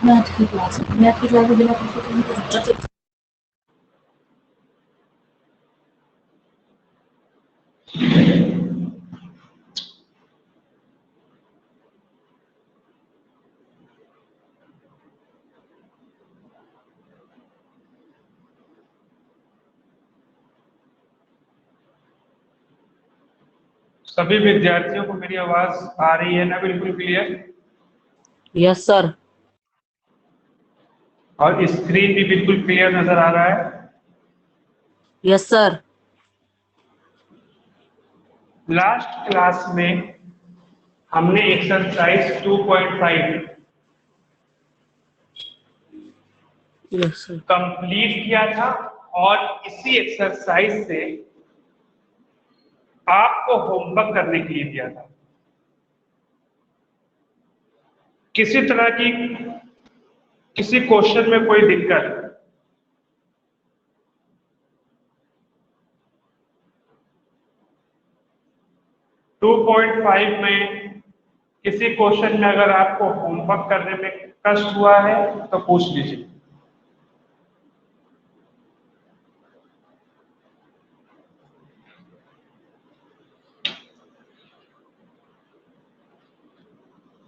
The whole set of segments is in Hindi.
मैथ की क्लास में बिना कुछ सभी विद्यार्थियों को मेरी आवाज आ रही है ना, बिल्कुल क्लियर? Yes sir. और स्क्रीन भी बिल्कुल क्लियर नजर आ रहा है? Yes sir. लास्ट क्लास में हमने एक्सरसाइज 2.5 यस सर। कंप्लीट किया था और इसी एक्सरसाइज से आपको होमवर्क करने के लिए दिया था। किसी तरह की किसी क्वेश्चन में कोई दिक्कत? टू 2.5 में किसी क्वेश्चन में अगर आपको होमवर्क करने में कष्ट हुआ है तो पूछ लीजिए।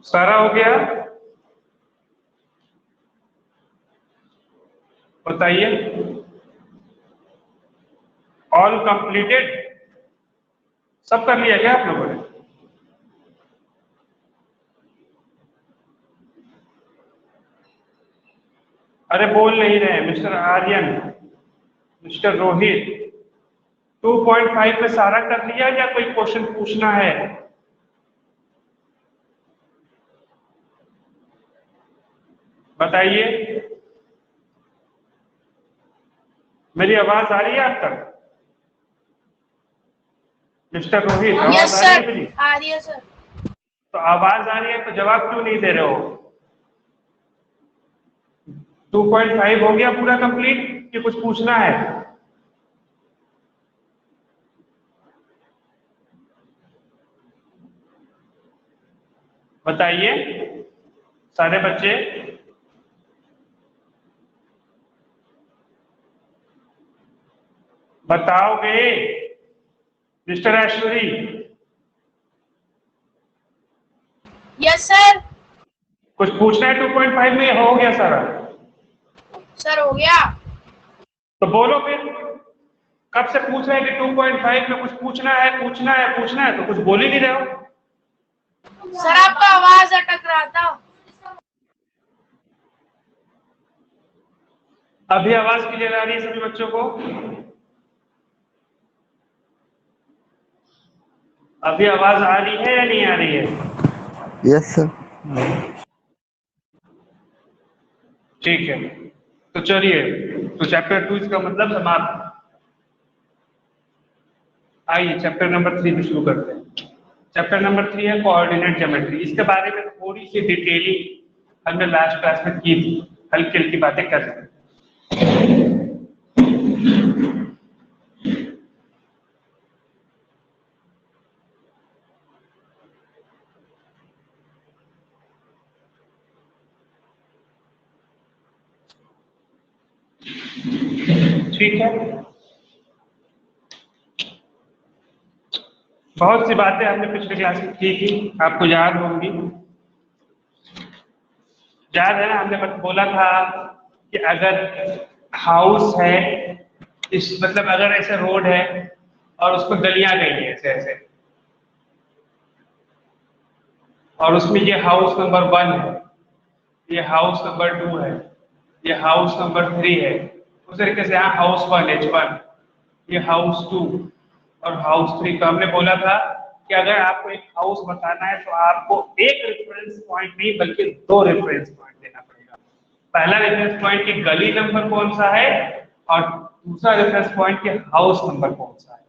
सारा हो गया? बताइए। All completed? सब कर लिया क्या आप लोगों ने? अरे बोल नहीं रहे मिस्टर आर्यन, मिस्टर रोहित, 2.5 में सारा कर लिया या कोई क्वेश्चन पूछना है? बताइए। मेरी आवाज आ रही है आप तक? मिस्टर रोहित, आवाज आ रही है मेरी? आ रही है सर। तो आवाज आ रही है तो जवाब क्यों नहीं दे रहे हो? 2.5 हो गया पूरा कंप्लीट कि कुछ पूछना है? बताइए सारे बच्चे। बताओगे मिस्टर ऐश्वरी? Yes sir. कुछ पूछना है 2.5 में? हो गया सारा? सर हो गया। तो बोलो फिर। कब से पूछ रहे हैं कि 2.5 में कुछ पूछना है पूछना है पूछना है, तो कुछ बोल ही नहीं रहे हो। सर आपका आवाज अटक रहा था। अभी आवाज क्लियर आ रही है सभी बच्चों को? अभी आवाज आ रही है या नहीं आ रही है? Yes sir. ठीक है, तो चलिए, तो चैप्टर 2 इसका मतलब समाप्त। आइए चैप्टर नंबर 3 भी शुरू करते हैं। चैप्टर नंबर 3 है कोऑर्डिनेट ज्योमेट्री। इसके बारे में थोड़ी सी डिटेलिंग हमने लास्ट क्लास में की थी, हल्की हल्की बातें कर रहे हैं। ठीक है, बहुत सी बातें हमने पिछले क्लास में की थी, आपको याद होंगी। याद है ना, हमने बोला था कि अगर हाउस है, इस मतलब अगर ऐसे रोड है और उसको गलियां गई है ऐसे ऐसे, और उसमें ये हाउस नंबर 1 है, ये हाउस नंबर 2 है, ये हाउस नंबर 3 है, उस तरीके से यहाँ हाउस 1 H1, ये हाउस 2 और हाउस 3। तो हमने बोला था कि अगर आपको एक हाउस बताना है तो आपको एक रेफरेंस पॉइंट नहीं बल्कि 2 रेफरेंस पॉइंट देना पड़ेगा। पहला रेफरेंस पॉइंट की गली नंबर कौन सा है और दूसरा रेफरेंस पॉइंट के हाउस नंबर कौन सा है।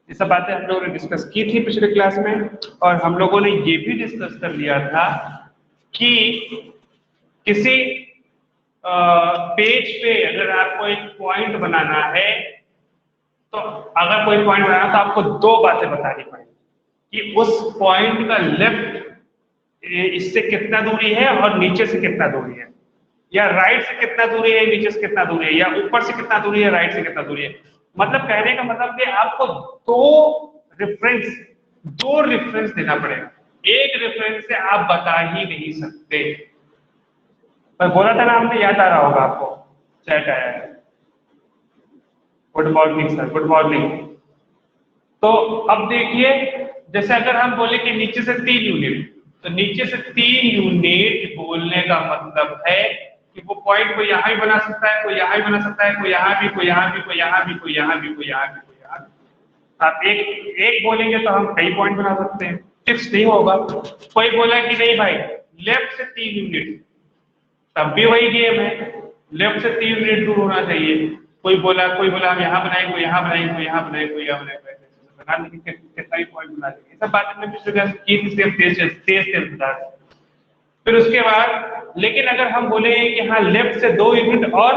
ये सब बातें हम लोगों ने डिस्कस की थी पिछले क्लास में, और हम लोगों ने ये भी डिस्कस कर लिया था कि किसी पेज पे अगर आपको एक पॉइंट बनाना है तो अगर कोई पॉइंट बनाना तो आपको 2 बातें बतानी पड़ेगी कि उस पॉइंट का लेफ्ट इससे कितना दूरी है और नीचे से कितना दूरी है। या राइट से कितना दूरी है, नीचे से कितना दूरी है, या ऊपर से कितना दूरी है, राइट से कितना दूरी है। मतलब कहने का मतलब कि आपको दो रेफरेंस देना पड़ेगा, एक रेफरेंस से आप बता ही नहीं सकते। पर बोला था ना हमने, याद आ रहा होगा आपको, चैट आया है। Good morning sir, good morning. तो अब देखिए, जैसे अगर हम बोले कि नीचे से 3 यूनिट, तो नीचे से 3 यूनिट बोलने का मतलब है कि वो पॉइंट कोई यहाँ भी बना सकता है, कोई यहाँ भी बना सकता है, कोई यहाँ भी, कोई यहाँ भी, कोई यहाँ भी, कोई यहाँ भी, कोई यहाँ भी, कोई यहाँ भी। आप एक एक बोलेंगे तो हम कई पॉइंट बना सकते हैं, फिक्स नहीं होगा। कोई बोला कि नहीं भाई, लेफ्ट से 3 यूनिट, तब भी वही गेम है, लेफ्ट से 3 यूनिट दूर होना चाहिए। कोई बोला हम यहाँ बनाएंगे, कोई यहाँ बनाएंगे, कोई यहाँ बनाएंगे, कोई यहाँ बनाएंगे, बना लेंगे, कितना भी पॉइंट बना लेंगे। ये सब बातें मैं पिछले क्लास में की थी, सिर्फ तेज तेज बता रहा हूं। फिर उसके बाद लेकिन अगर हम बोले कि हाँ लेफ्ट से 2 यूनिट और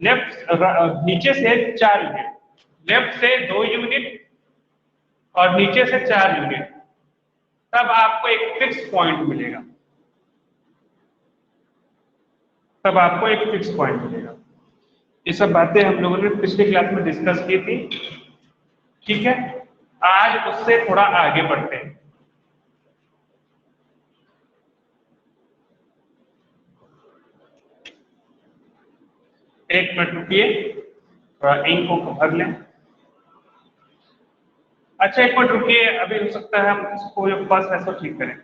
नीचे से 4 यूनिट, लेफ्ट से 2 यूनिट और नीचे से 4 यूनिट, तब आपको एक फिक्स पॉइंट मिलेगा, तब आपको एक फिक्स पॉइंट मिलेगा। ये सब बातें हम लोगों ने पिछले क्लास में डिस्कस की थी, ठीक है। आज उससे थोड़ा आगे बढ़ते हैं। एक मिनट रुकिए, थोड़ा इंक को भर लें। अच्छा एक मिनट रुकिए, अभी हो सकता है हम इसको जो फर्स्ट है सो ठीक करें।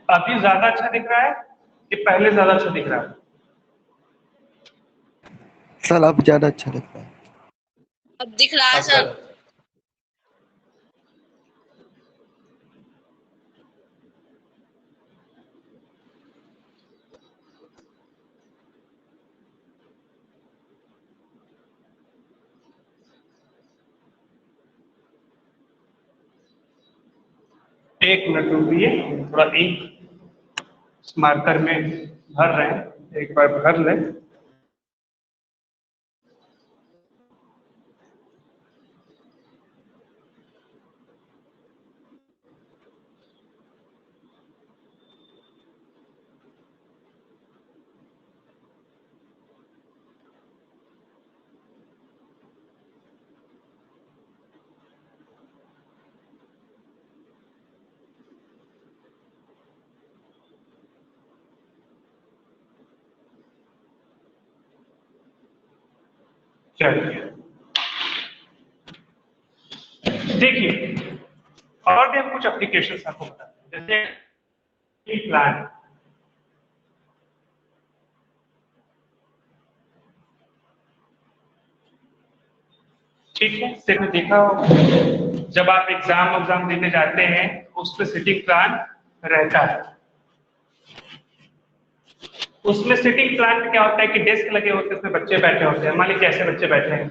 अभी ज्यादा अच्छा दिख रहा है कि पहले ज्यादा अच्छा दिख रहा है? सर अब ज्यादा अच्छा लगता है। अब दिख रहा है सर। एक मिनट रुकिए, थोड़ा इंक मार्कर में भर रहे हैं, एक बार भर लें। चलिए देखिए, और भी हम कुछ एप्लीकेशन आपको बताते हैं, जैसे प्लान। ठीक है, सिर्फ देखा होगा जब आप एग्जाम देने जाते हैं उस पर सिटिंग प्लान रहता है। उसमें सिटिंग प्लान में क्या होता है कि डेस्क लगे होते हैं, उसमें बच्चे बैठे होते हैं। मान लीजिए ऐसे बच्चे बैठे हैं,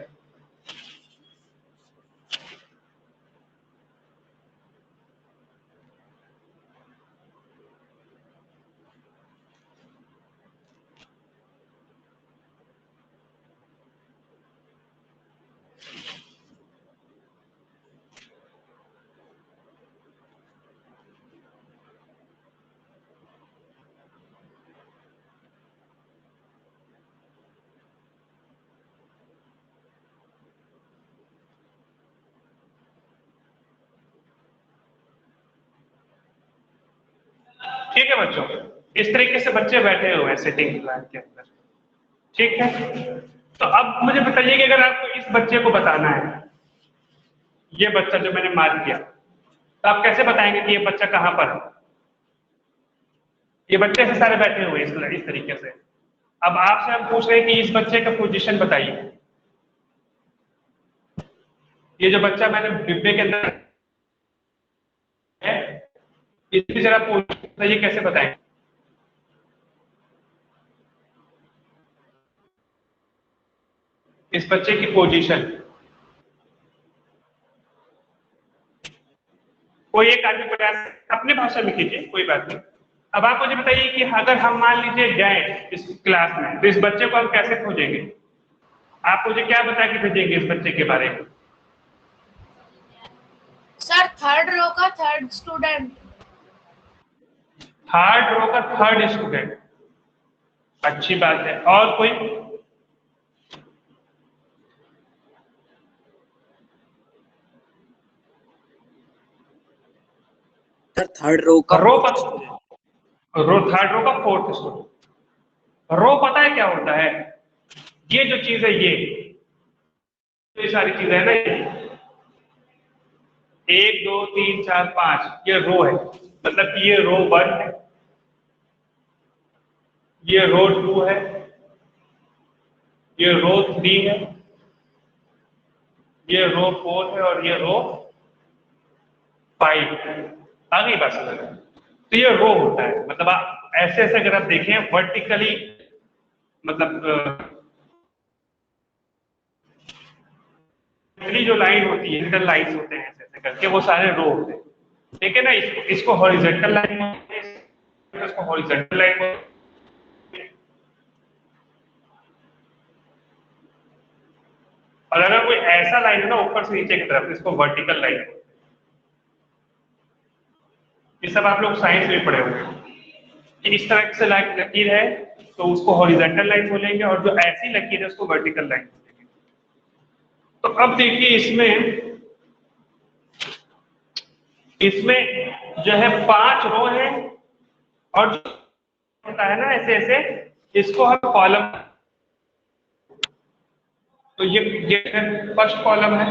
ठीक है बच्चों, इस तरीके से बच्चे बैठे हुए हैं सिटिंग प्लान के अंदर। ठीक है, तो अब मुझे बताइए कि अगर आपको इस बच्चे को बताना है, ये बच्चा जो मैंने मार्क किया, तो आप कैसे बताएंगे कि ये बच्चा कहां पर है? ये बच्चे से सारे बैठे हुए हैं इस तरीके से। अब आपसे हम पूछ रहे हैं कि इस बच्चे का पोजीशन बताइए। ये जो बच्चा मैंने डिब्बे के अंदर है, इसकी जरा पोजीशन बताइए, कैसे बताएंगे? इस बच्चे की पोजीशन कोई एक आदमी प्रयास अपनी भाषा में कीजिए, कोई बात नहीं। अब आप मुझे बताइए कि अगर हम मान लीजिए गए इस क्लास में, तो इस बच्चे को हम कैसे खोजेंगे? आप मुझे क्या बता के भेजेंगे इस बच्चे के बारे में? सर थर्ड रो का थर्ड स्टूडेंट। थर्ड रो का थर्ड स्टूडेंट, अच्छी बात है। और कोई? सर थर्ड रो का रो थर्ड रो का फोर्थ स्टूडेंट। रो पता है क्या होता है? ये जो चीज है, ये सारी चीजें है ना, 1 2 3 4 5, ये रो है। मतलब ये रो 1 है, ये रो 2 है, ये रो 3 है, ये रो 4 है और ये रो 5 है। आगे बात समझ में? तो ये रो होता है। मतलब आप ऐसे ऐसे अगर आप देखें वर्टिकली, मतलब जो लाइन होती है, इंटर लाइन्स होते हैं ऐसे ऐसे करके, वो सारे रो होते हैं। ठीक है ना? इसको हॉरिजॉन्टल लाइन, इसको हॉरिजॉन्टल लाइन। और अगर कोई ऐसा लाइन है ना ऊपर से नीचे की तरफ, इसको वर्टिकल लाइन। ये सब आप लोग साइंस में पढ़े होंगे कि इस तरह से लकीर है तो उसको हॉरिजॉन्टल लाइन बोलेंगे, और जो ऐसी लकीर है उसको वर्टिकल लाइन बोलेंगे। तो अब देखिए इसमें जो है 5 रो है, और जो होता है ना ऐसे ऐसे, इसको हम कॉलम। तो ये फर्स्ट कॉलम है,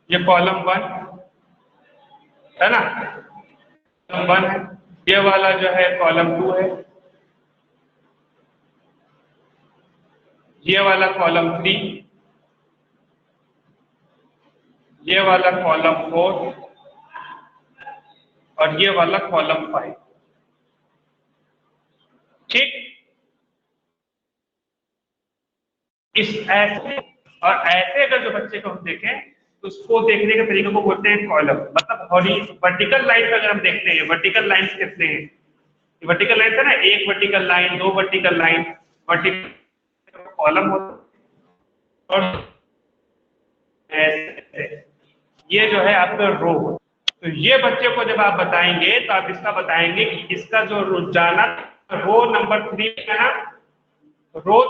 ये कॉलम 1 है ना, कॉलम 1 है। ये वाला जो है कॉलम 2 है, ये वाला कॉलम 3, ये वाला कॉलम 4 और ये वाला कॉलम 5। ठीक? इस ऐसे और ऐसे अगर जो बच्चे को हम देखें तो उसको देखने के तरीके को बोलते हैं कॉलम। मतलब वर्टिकल लाइन पे अगर हम देखते हैं, वर्टिकल लाइंस कितने हैं? वर्टिकल लाइन है ना, एक vertical line, 2 vertical line, vertical column होता है। और ऐसे ये जो है आपका रो। तो ये बच्चे को जब आप बताएंगे तो आप इसका बताएंगे कि इसका जो रोजाना रो नंबर 3 है ना, रो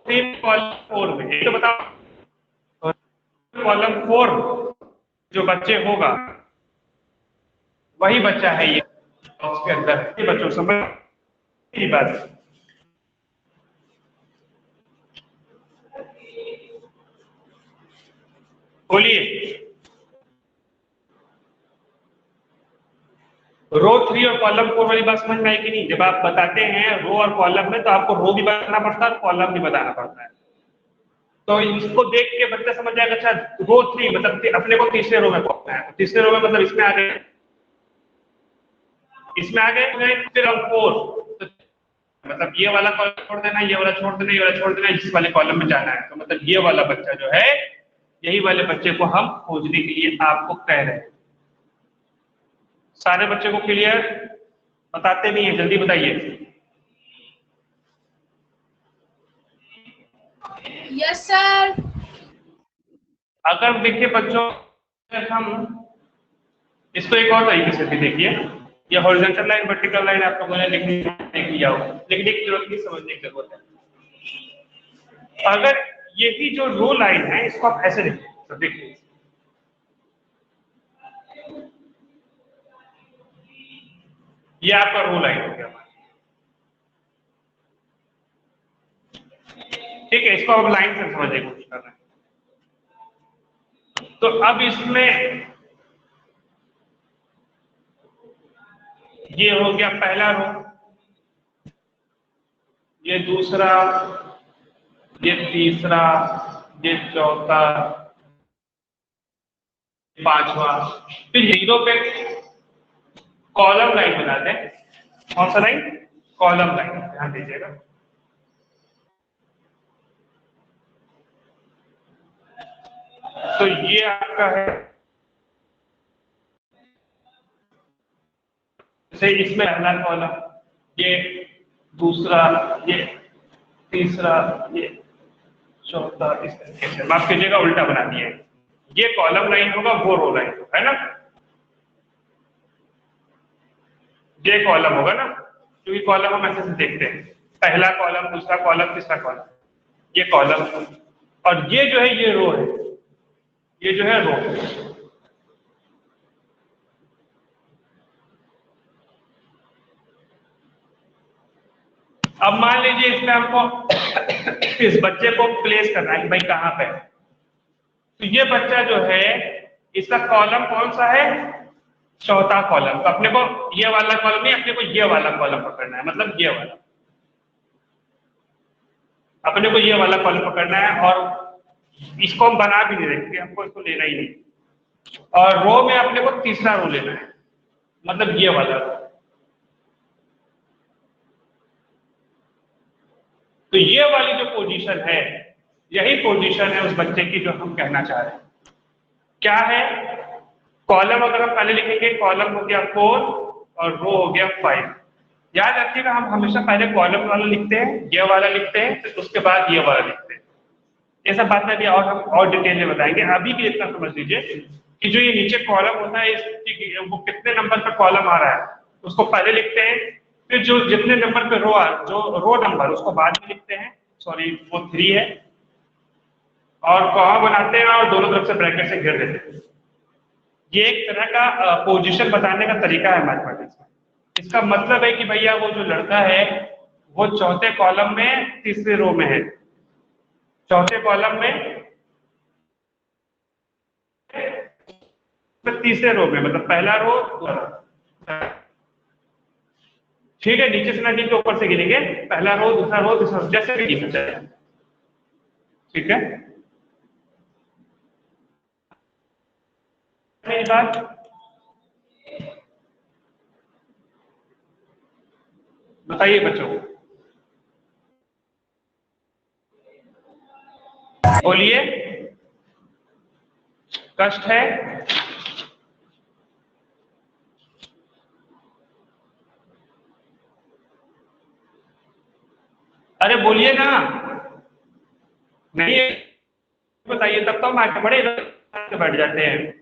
3 कॉलम 4 में, एक तो बताओ कॉलम 4 जो बच्चे होगा वही बच्चा है ये बॉक्स के अंदर है। ये बच्चों समझ की बात है। बोलिए, रो 3 और कॉलम 4 वाली बात समझ में आई कि नहीं? जब आप बताते हैं रो और कॉलम में तो आपको रो भी बताना पड़ता है और कॉलम भी बताना पड़ता है। तो इसको देख के बच्चा समझ जाएगा, अच्छा रो 3 मतलब अपने को तीसरे रो में पहुंचना है। तीसरे रो में मतलब इसमें आ गए, फिर हम 4, मतलब ये वाला कॉलम छोड़ देना, ये वाला छोड़ देना, ये वाला छोड़ देना, इस वाले कॉलम में जाना है। तो मतलब ये वाला बच्चा जो है, यही वाले बच्चे को हम खोजने के लिए आपको कह रहे हैं। सारे बच्चे को क्लियर? बताते नहीं है, जल्दी बताइए। Yes sir. अगर देखिए बच्चों, हम इसको एक और तरीके से भी देखिए, ये हॉरिजॉन्टल लाइन वर्टिकल लाइन आप लोगों ने लिख लिया हो, लिखने की जरूरत नहीं, समझने की जरूरत है। अगर यही जो रो लाइन है इसको आप ऐसे लिखिए, तो देखिए ये आपका रो लाइन हो गया। ठीक है, इसको आप लाइन से समझने की कोशिश कर रहे हैं। तो अब इसमें ये हो गया पहला रो, ये दूसरा, ये तीसरा, ये चौथा, पांचवा। फिर जीरो पे कॉलम लाइन बनाते हैं। कौन सा लाइन? कॉलम लाइन, ध्यान दीजिएगा। तो ये आपका है, जैसे इसमें पहला कॉलम, ये दूसरा, ये तीसरा, ये चौथा, इस तरीके से माफ कीजिएगा उल्टा बना दिए। ये कॉलम लाइन होगा, वो रो लाइन होगा, है ना। ये कॉलम होगा ना, क्योंकि कॉलम हम ऐसे से देखते हैं, पहला कॉलम, दूसरा कॉलम, तीसरा कॉलम, ये कॉलम। और ये जो है ये रो है, ये जो है रो। अब मान लीजिए इसमें हमको इस बच्चे को प्लेस करना है कि भाई कहाँ पे है। तो ये बच्चा जो है, इसका कॉलम कौन सा है, चौथा कॉलम। तो अपने को ये वाला कॉलम नहीं, अपने को ये वाला कॉलम पकड़ना है, मतलब ये वाला, अपने को ये वाला कॉलम पकड़ना है। और इसको हम बना भी नहीं रहे, हमको इसको लेना ही नहीं। और रो में अपने को तीसरा रो लेना है, मतलब ये वाला रो। तो ये वाली जो पोजीशन है, यही पोजीशन है उस बच्चे की जो हम कहना चाह रहे हैं। क्या है, कॉलम अगर हम पहले लिखेंगे, कॉलम हो गया 4 और रो हो गया 5। याद रखिएगा हम हमेशा पहले कॉलम वाला लिखते हैं, ये वाला लिखते हैं, फिर उसके बाद ये वाला लिखते हैं। ये सब बात में भी और हम और डिटेल में बताएंगे। अभी भी इतना समझ लीजिए कि जो ये नीचे कॉलम होता है, वो कितने नंबर पर कॉलम आ रहा है उसको पहले लिखते हैं, फिर जो जितने नंबर पे रो जो रो नंबर उसको बाद में लिखते हैं। सॉरी, वो 3 है, और कॉमा बनाते हैं और दोनों तरफ से ब्रैकेट से घेर देते हैं। ये एक तरह का पोजीशन बताने का तरीका है मैथमेटिक्स में। इसका मतलब है कि भैया वो जो लड़का है वो चौथे कॉलम में तीसरे रो में है, चौथे कॉलम में तीसरे रो में, मतलब पहला रो दूसरा। ठीक है, नीचे से ना गिन के ऊपर से गिनेंगे, पहला रो, दूसरा रो, तीसरा रो, जैसे भी गिनना चाहिए। ठीक है, मेरी बात बताइए बच्चों, बोलिए, कष्ट है? अरे बोलिए ना, नहीं बताइए तब तो हम आगे बढ़े, इधर बैठ जाते हैं।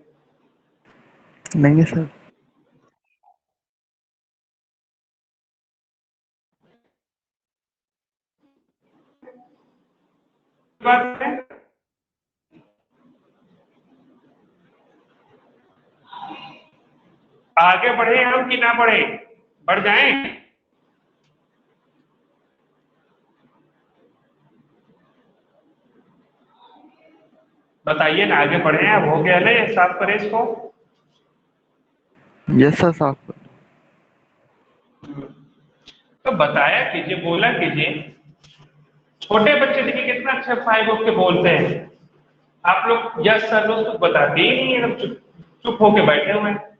नहीं सर। बात है, आगे बढ़े हम कि ना बढ़े, बढ़ जाएं? बताइए ना, आगे बढ़े हैं, अब हो गया ना ये, साफ करें इसको। यस सर, साफ। तो बताया कीजिए, बोला कीजिए। छोटे बच्चे देखिए कितना अच्छा 5 के बोलते हैं, आप लोग यस सर लोग कुछ बताते ही नहीं, एकदम चुप चुप होके बैठे हुए हैं।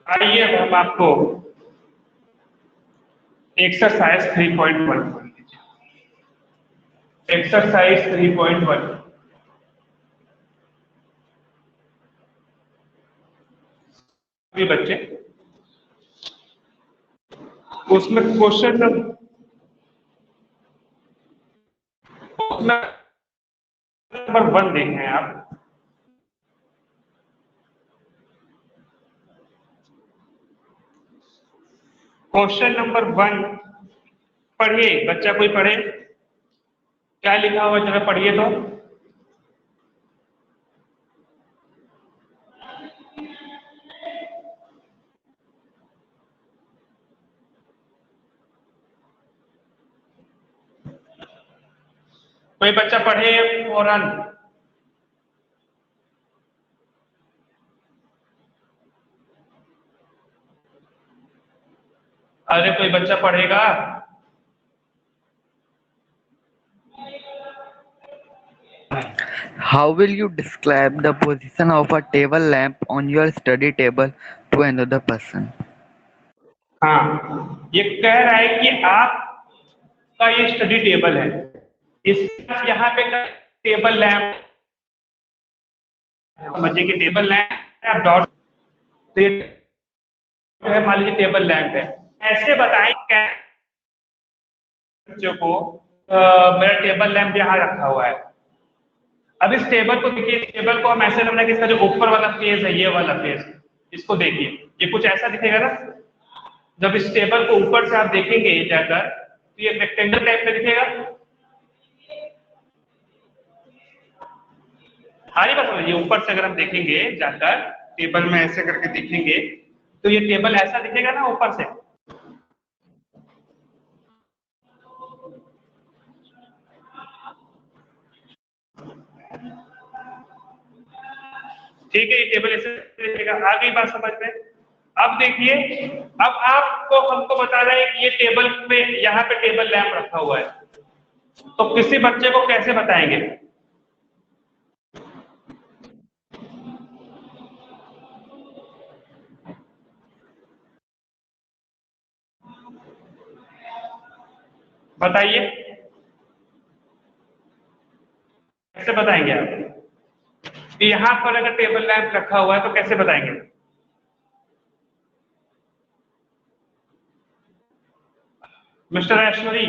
आइए अब हम आपको एक्सरसाइज 3.1 बोल लीजिए, एक्सरसाइज 3.1। भी बच्चे, उसमें क्वेश्चन नंबर 1 देखें आप। क्वेश्चन नंबर 1 पढ़िए, बच्चा कोई पढ़े, क्या लिखा हुआ जरा पढ़िए तो। कोई बच्चा पढ़े फौरन। अरे कोई बच्चा पढ़ेगा? How will you describe the position of a table lamp on your study table to another person? हाँ, ये कह रहा है कि आपका ये स्टडी टेबल है, इस यहाँ पे टेबल लैंप, समझिए कि टेबल लैंप डॉट, तो ये जो है मान लीजिए टेबल लैंप है, ऐसे बताएं बच्चों को मेरा टेबल लैंप यहाँ रखा हुआ है। अब इस टेबल को देखिए, इस टेबल को हम ऐसे रखना है कि इसका जो ऊपर वाला पेज है, ये वाला पेज, इसको देखिए, ये कुछ ऐसा दिखेगा ना। जब इस टेबल को ऊपर से आप देखेंगे जाकर तो ये रेक्टेंगल टाइप में दिखेगा। हारी बात समझिए, ऊपर से अगर हम देखेंगे जाकर टेबल में ऐसे करके देखेंगे तो ये टेबल ऐसा दिखेगा ना ऊपर से। ठीक है, ये टेबल ऐसे दिखेगा। आ गई बात समझ में? अब देखिए, अब आपको हमको बता रहा है कि ये टेबल पे, यहाँ पे टेबल लैंप रखा हुआ है, तो किसी बच्चे को कैसे बताएंगे? बताइए, कैसे बताएंगे आप कि यहाँ पर अगर टेबल लैंप रखा हुआ है तो कैसे बताएंगे? मिस्टर ऐश्वरी,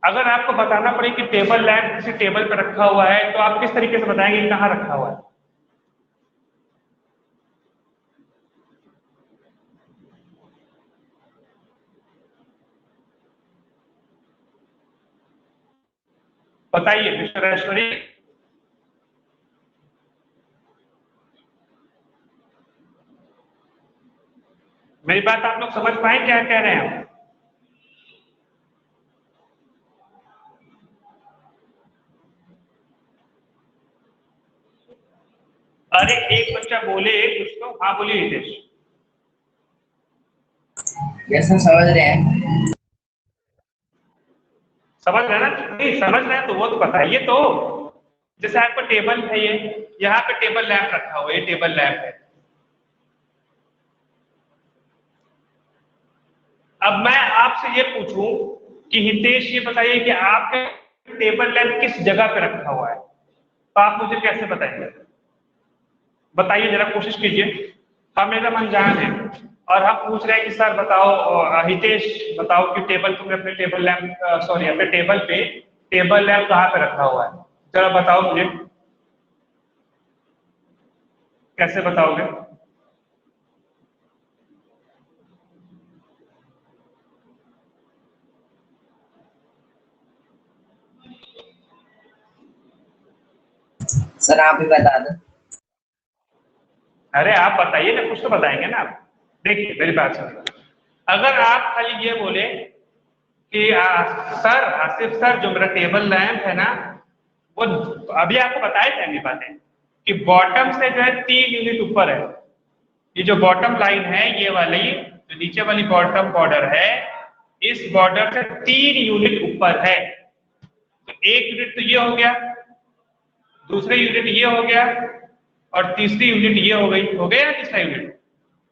अगर आपको बताना पड़े कि टेबल लैंप किसी टेबल पर रखा हुआ है तो आप किस तरीके से बताएंगे कि कहाँ रखा हुआ है? बताइए मिस्टर ऐश्वरी। मेरी बात आप लोग समझ पाए क्या कह रहे हैं? अरे एक बच्चा बोले कुछ तो। हाँ बोलिए हितेश। यस सर, समझ रहे हैं। समझ रहे हैं ना? नहीं समझ रहे हैं तो वो तो बताइए तो। जैसे आपका टेबल है, ये यहाँ पे टेबल लैंप रखा हुआ है, ये टेबल लैंप है। अब मैं आपसे ये पूछूं कि हितेश ये बताइए कि आपके टेबल लैंप किस जगह पे रखा हुआ है, तो आप मुझे कैसे बताएंगे? बताइए जरा, कोशिश कीजिए। हम एकदम अनजान है और हम पूछ रहे हैं कि सर बताओ, हितेश बताओ कि टेबल, तुमने अपने टेबल लैंप, सॉरी अपने टेबल पे टेबल लैंप कहाँ पे रखा हुआ है, जरा बताओ मुझे। कैसे बताओगे? सर आप ही बता दो। अरे आप बताइए ना, कुछ तो बताएंगे ना आप। देखिए मेरी बात सुनिए, अगर आप खाली ये बोले कि सर, आसिफ सर जो मेरा टेबल लैंप है ना, वो अभी आपको बताए थे मेरी बातें कि बॉटम से जो है 3 यूनिट ऊपर है। ये जो बॉटम लाइन है, ये वाली जो नीचे वाली बॉटम बॉर्डर है, इस बॉर्डर से 3 यूनिट ऊपर है। तो 1 यूनिट तो ये हो गया, दूसरे यूनिट ये हो गया, और तीसरी यूनिट ये हो गई। हो गया ना तीसरा यूनिट?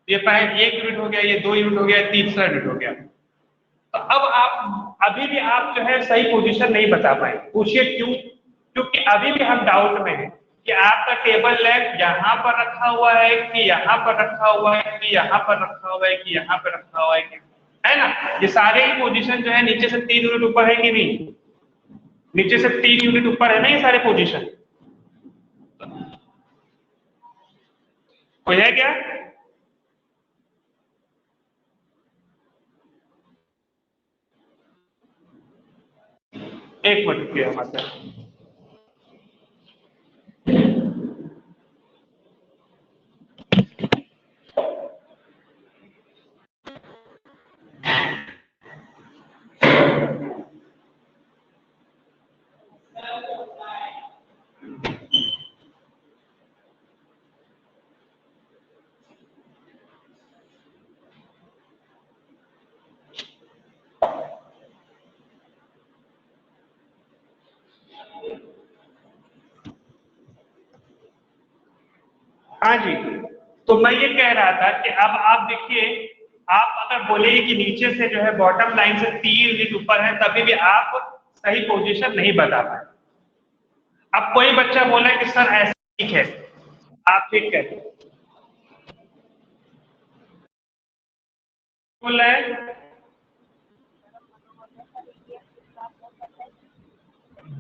ये पहले 1 यूनिट हो गया, ये 2 यूनिट हो गया, तीसरा यूनिट हो गया। तो अब आप अभी भी आप जो है सही पोजीशन नहीं बता पाए। पूछिए क्यों? क्योंकि अभी भी हम डाउट में हैं कि आपका टेबल लैंप यहाँ पर रखा हुआ है कि यहाँ पर रखा हुआ है कि यहाँ पर रखा हुआ है कि यहाँ पर रखा हुआ है कि, है ना? ये सारे ही पोजीशन जो है नीचे से 3 यूनिट ऊपर है कि नहीं? नीचे से 3 यूनिट ऊपर है ना ये सारे पोजीशन। कोई है क्या? एक मिनट रुकिए हमारे। हाँ जी, तो मैं ये कह रहा था कि अब आप देखिए, आप अगर बोले कि नीचे से जो है बॉटम लाइन से 3 यूनिट ऊपर है, तभी भी आप सही पोजीशन नहीं बता पाए। अब कोई बच्चा बोला कि सर ऐसा ठीक है, आप ठीक है बोल रहे हैं।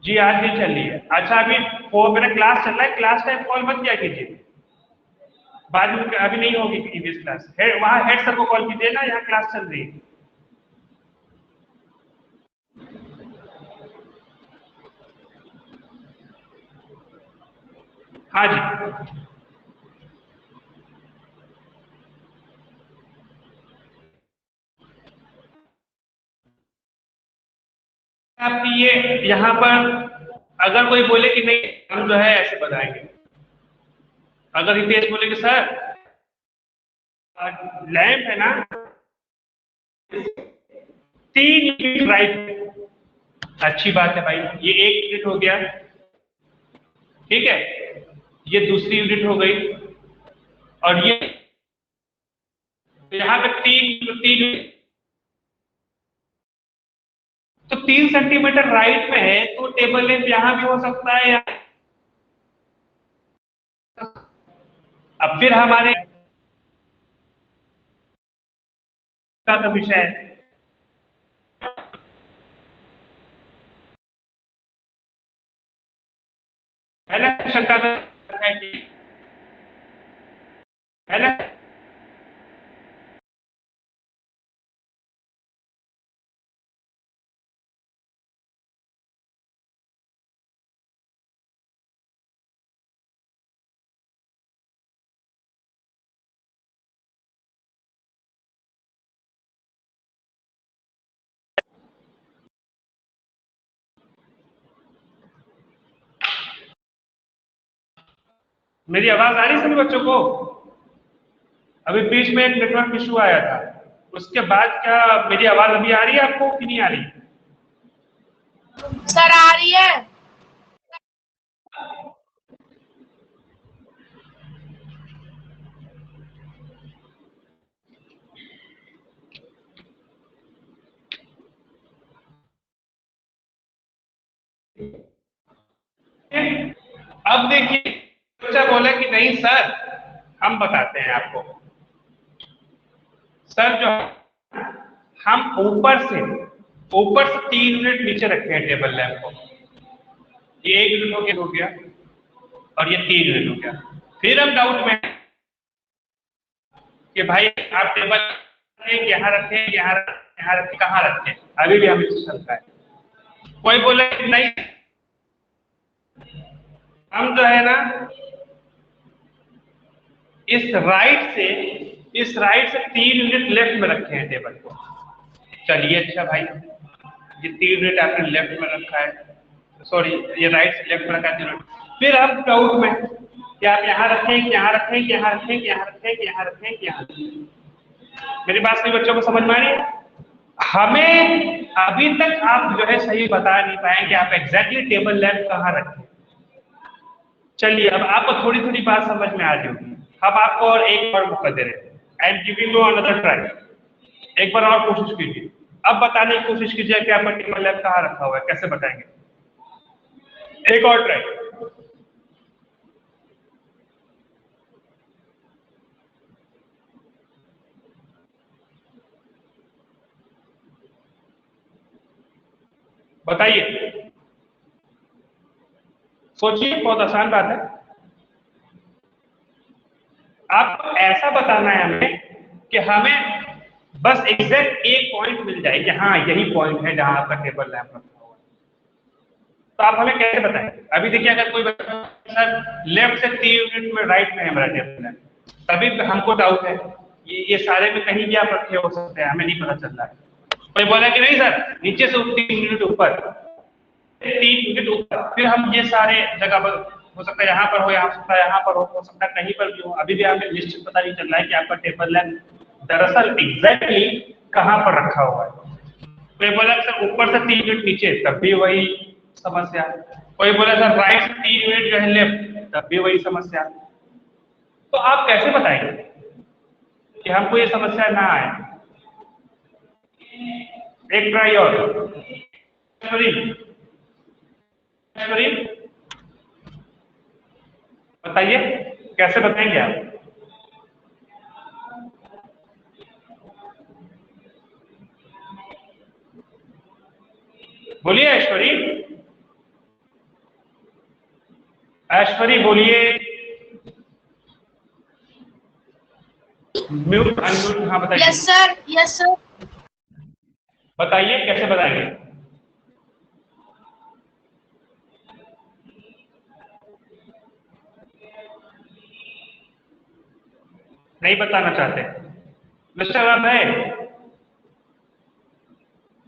जी आज नहीं चल रही है। अच्छा अभी वो मेरा क्लास चल रहा है, क्लास टाइम कॉल मत किया कीजिए, बाद में अभी नहीं होगी ईवीएस क्लास। वहाँ हेड सर को कॉल कीजिए ना, यहाँ क्लास चल रही है। हाँ जी, आपकी ये यहाँ पर अगर कोई बोले कि नहीं हम जो है ऐसे बताएंगे, अगर हितेश बोले कि सर लैंप है ना 3 यूनिट राइट, अच्छी बात है भाई, ये 1 यूनिट हो गया, ठीक है, ये दूसरी यूनिट हो गई, और ये यहाँ पे 3 तो 3 सेंटीमीटर राइट में है, तो टेबल लेंथ यहाँ भी हो सकता है या अब फिर हमारे का विषय है ना, शंका है ना। मेरी आवाज आ रही सभी बच्चों को? अभी बीच में एक नेटवर्क इशू आया था, उसके बाद क्या मेरी आवाज अभी आ रही है आपको कि नहीं आ रही? सर आ रही है। अब देखिए बच्चा बोला कि नहीं सर हम बताते हैं आपको। सर जो हम ऊपर से 3 यूनिट नीचे रखे हैं टेबल लैंप को, ये 1 यूनिट हो गया और ये 3 यूनिट हो गया। फिर हम डाउट में कि भाई आप टेबल यहाँ रखें, यहाँ रखें, कहाँ रखें, अभी भी हमें चलता है। कोई बोले नहीं हम जो है ना इस राइट से 3 यूनिट लेफ्ट में रखे हैं टेबल को। चलिए अच्छा भाई, ये 3 यूनिट आपने लेफ्ट में रखा है, सॉरी ये राइट से लेफ्ट में रखा है 3 यूनिट। फिर हम डाउट में कि आप यहाँ रखें, यहाँ रखें, यहाँ रखें, यहाँ रखें, यहाँ रखें, यहाँ रखें। मेरी बात सभी बच्चों को समझ में आ रही है? हमें अभी तक आप जो है सही बता नहीं पाए कि आप एग्जैक्टली टेबल लैंप कहाँ रखें। चलिए अब आपको थोड़ी थोड़ी बात समझ में आ रही होगी। अब आपको और एक बार मौका दे रहे हैं, I am giving you another try, एक बार और कोशिश कीजिए। अब बताने की कोशिश कीजिए कि आपका टेबल लैंप कहाँ रखा हुआ है, कैसे बताएंगे? एक और ट्राई। बताइए, सोचिए, बहुत आसान बात है। आपको ऐसा बताना है हमें कि हमें बस एग्जैक्ट एक पॉइंट मिल जाए कि हाँ यही पॉइंट है जहां आपका टेबल लैंप रखा हुआ है। तो आप हमें कैसे बताएं? अभी देखिए अगर कोई बच्चा सर लेफ्ट से 3 यूनिट में राइट में है मेरा टेबल लैंप, तभी हमको डाउट है ये सारे में कहीं भी आप रखे हो सकते हैं, हमें नहीं पता चल रहा है। कोई बोला कि नहीं सर नीचे से 3 यूनिट ऊपर, 3 यूनिट ऊपर, फिर हम ये सारे जगह पर हो सकता है यहाँ पर हो, यहाँ सकता है यहाँ पर हो सकता है कहीं पर भी हो, अभी भी हमें निश्चित पता नहीं चल रहा है कि आपका टेबल लैंप दरअसल एग्जैक्टली कहाँ पर रखा हुआ है। तो बोला सर ऊपर से 3 यूनिट नीचे, तब भी वही समस्या। कोई बोला सर राइट से 3 यूनिट जो है लेफ्ट, तब भी वही समस्या। तो आप कैसे बताएंगे कि हमको ये समस्या ना आए? एक ट्राई और। बताइए कैसे बताएंगे आप? बोलिए ऐश्वरी, ऐश्वरी बोलिए। म्यूट अनम्यूट, हाँ बताइए। Yes sir, yes sir. बताइए कैसे बताएंगे? नहीं बताना चाहते? Mister Abhay,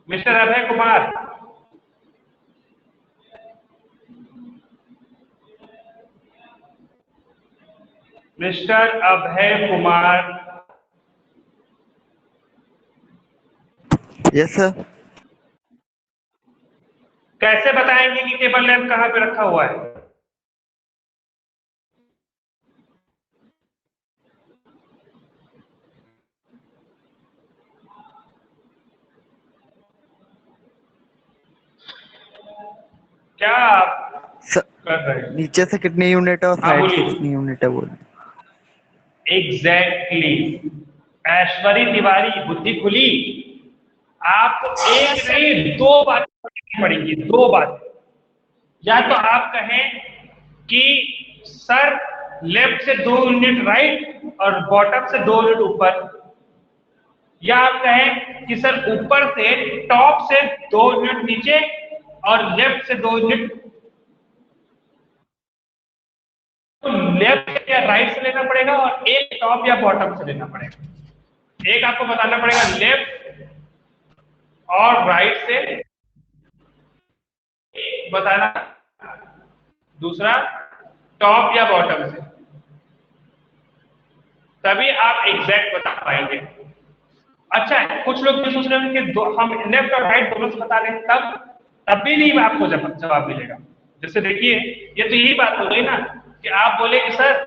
mister Abhay Kumar, mister Abhay Kumar. Yes sir. कैसे बताएंगे कि टेबल लैंप कहाँ पे रखा हुआ है? क्या आप सर कर रहे हैं? नीचे से कितनी यूनिट है और हाँ, साइड से बोलिए। कितनी यूनिट है बोल? एग्जैक्टली। ऐश्वरी तिवारी, बुद्धि खुली। आपको एक नहीं 2 बातें पढ़नी पड़ेंगी, 2 बातें। या तो आप कहें कि सर लेफ्ट से 2 यूनिट राइट और बॉटम से 2 यूनिट ऊपर, या आप कहें कि सर ऊपर से टॉप से 2 यूनिट नीचे और लेफ्ट से 2 यूनिट। तो लेफ्ट या राइट से लेना पड़ेगा और एक टॉप या बॉटम से लेना पड़ेगा। एक आपको बताना पड़ेगा लेफ्ट और राइट से बताना, दूसरा टॉप या बॉटम से, तभी आप एग्जैक्ट बता पाएंगे। अच्छा, कुछ लोग ये सोच रहे हैं कि हम लेफ्ट और राइट दोनों से बता दें, तब भी नहीं आपको जवाब मिलेगा। जैसे देखिए, ये तो यही बात हो गई ना कि आप बोले कि सर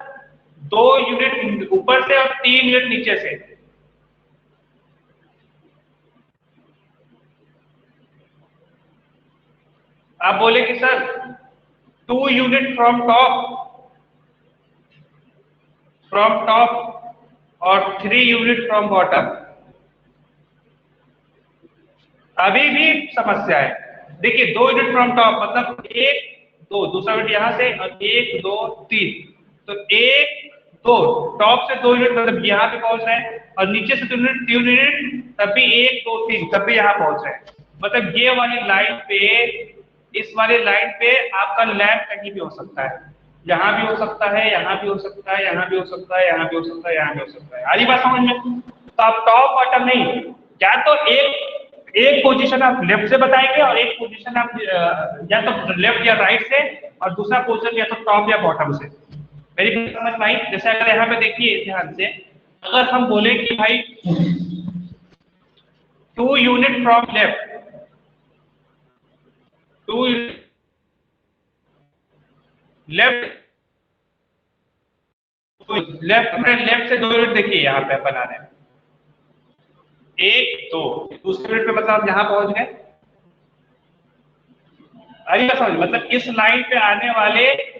2 यूनिट ऊपर से और 3 यूनिट नीचे से। आप बोले कि सर 2 यूनिट फ्रॉम टॉप और 3 यूनिट फ्रॉम बॉटम, अभी भी समस्या है। देखिए 2 यूनिट फ्रॉम टॉप मतलब 1 2, दूसरा यूनिट यहां से और 1 2 3, तो 1 2 टॉप से 2 यूनिट मतलब यहाँ पे पहुंच रहे हैं, और नीचे से 3 यूनिट तब भी 1 2 3 तब भी यहाँ पहुंच रहे हैं। मतलब ये वाली लाइन पे, इस वाली लाइन पे आपका लैंप कहीं भी हो सकता है, यहाँ भी हो सकता है, यहाँ भी हो सकता है, यहाँ भी हो सकता है, यहाँ भी हो सकता है, यहाँ भी हो सकता है। आ रही बात समझ में? तो आप टॉप बॉटम नहीं, या तो एक पोजीशन आप लेफ्ट से बताएंगे और एक पोजीशन आप या तो लेफ्ट या राइट से, और दूसरा पोजीशन या तो टॉप या बॉटम से। मेरी बात समझ में आई? जैसे अगर यहाँ पे देखिए ध्यान से, अगर हम बोले कि भाई 2 unit from left, 2 left left से 2 यूनिट देखिए यहाँ पे बना रहे हैं, 1 2, दूसरे यूनिट पे मतलब आप यहाँ पहुंच गए। अरे समझ, मतलब इस लाइन पे आने वाले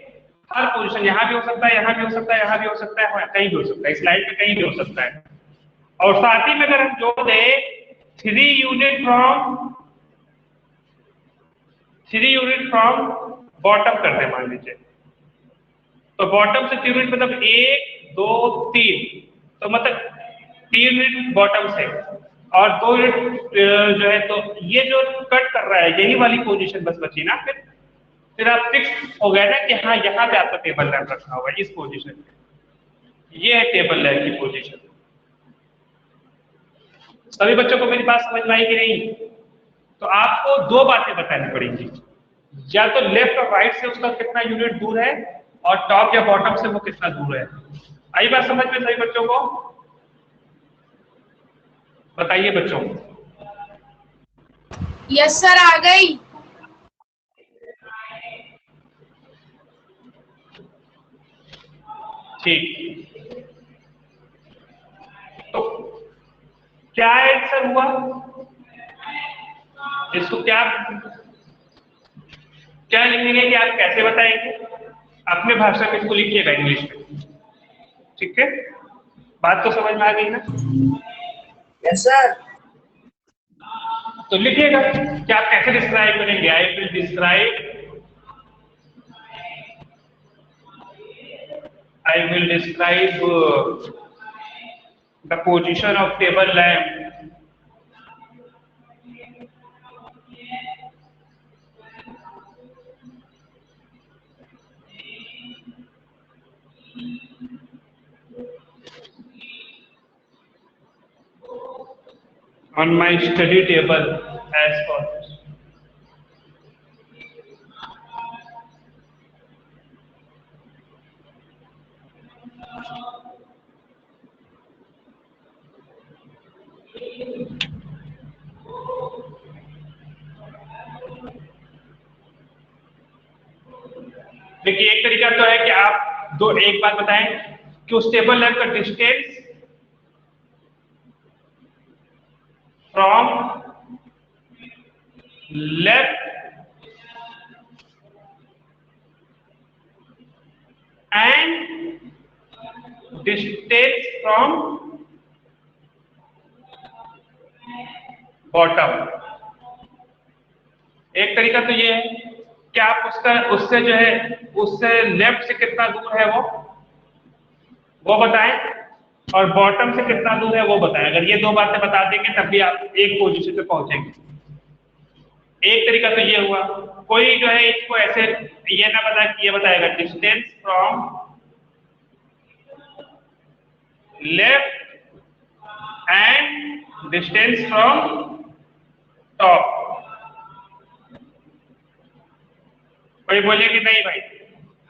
हर पोजीशन, यहाँ भी हो सकता है, यहाँ भी हो सकता है, यहाँ भी हो सकता है, कहीं भी हो सकता है, इस लाइन पे कहीं भी हो सकता है। और साथ ही में अगर हम जोड़ दें 3 यूनिट फ्रॉम बॉटम कर दे मान लीजिए, तो बॉटम से 3 यूनिट मतलब 1 2 3, तो मतलब 3 यूनिट बॉटम से और 2 यूनिट जो है, तो ये जो कट कर रहा है यही वाली पोजीशन बस बची ना। फिर आप फिक्स हो गए ना कि हाँ यहाँ पे आपका टेबल लैंप रखा हुआ है इस पोजीशन पे। ये है टेबल लैंप की पोजीशन। सभी बच्चों को मेरी बात समझ में आई कि नहीं? तो आपको 2 बातें बतानी पड़ेंगी, या तो लेफ्ट और राइट से उसका कितना यूनिट दूर है, और टॉप या बॉटम से वो कितना दूर है। आई बात समझ में सभी बच्चों को? बताइए बच्चों। यस सर, आ गई। ठीक, तो क्या आंसर हुआ? इसको क्या क्या लिखेंगे कि आप कैसे बताएंगे? अपने भाषा में इसको लिखिएगा इंग्लिश में, ठीक है? बात तो समझ में आ गई ना? Yes sir. तो लिखिएगा कि आप कैसे डिस्क्राइब करेंगे। I will describe, I will describe the position of table lamp on my study table as follows. देखिए, एक तरीका तो है कि आप एक बात बताएं कि उस टेबल लैंप का distance from left and distance from bottom. एक तरीका तो ये है कि आप उससे जो है उससे लेफ्ट से कितना दूर है वो बताएं, और बॉटम से कितना दूर है वो बताएं। अगर ये दो बातें बता देंगे तब भी आप एक पोजीशन पे पहुंचेंगे। एक तरीका तो ये हुआ। कोई जो है इसको ऐसे ये ना बता कि ये बताएगा distance from left and distance from top. कोई बोले कि नहीं भाई,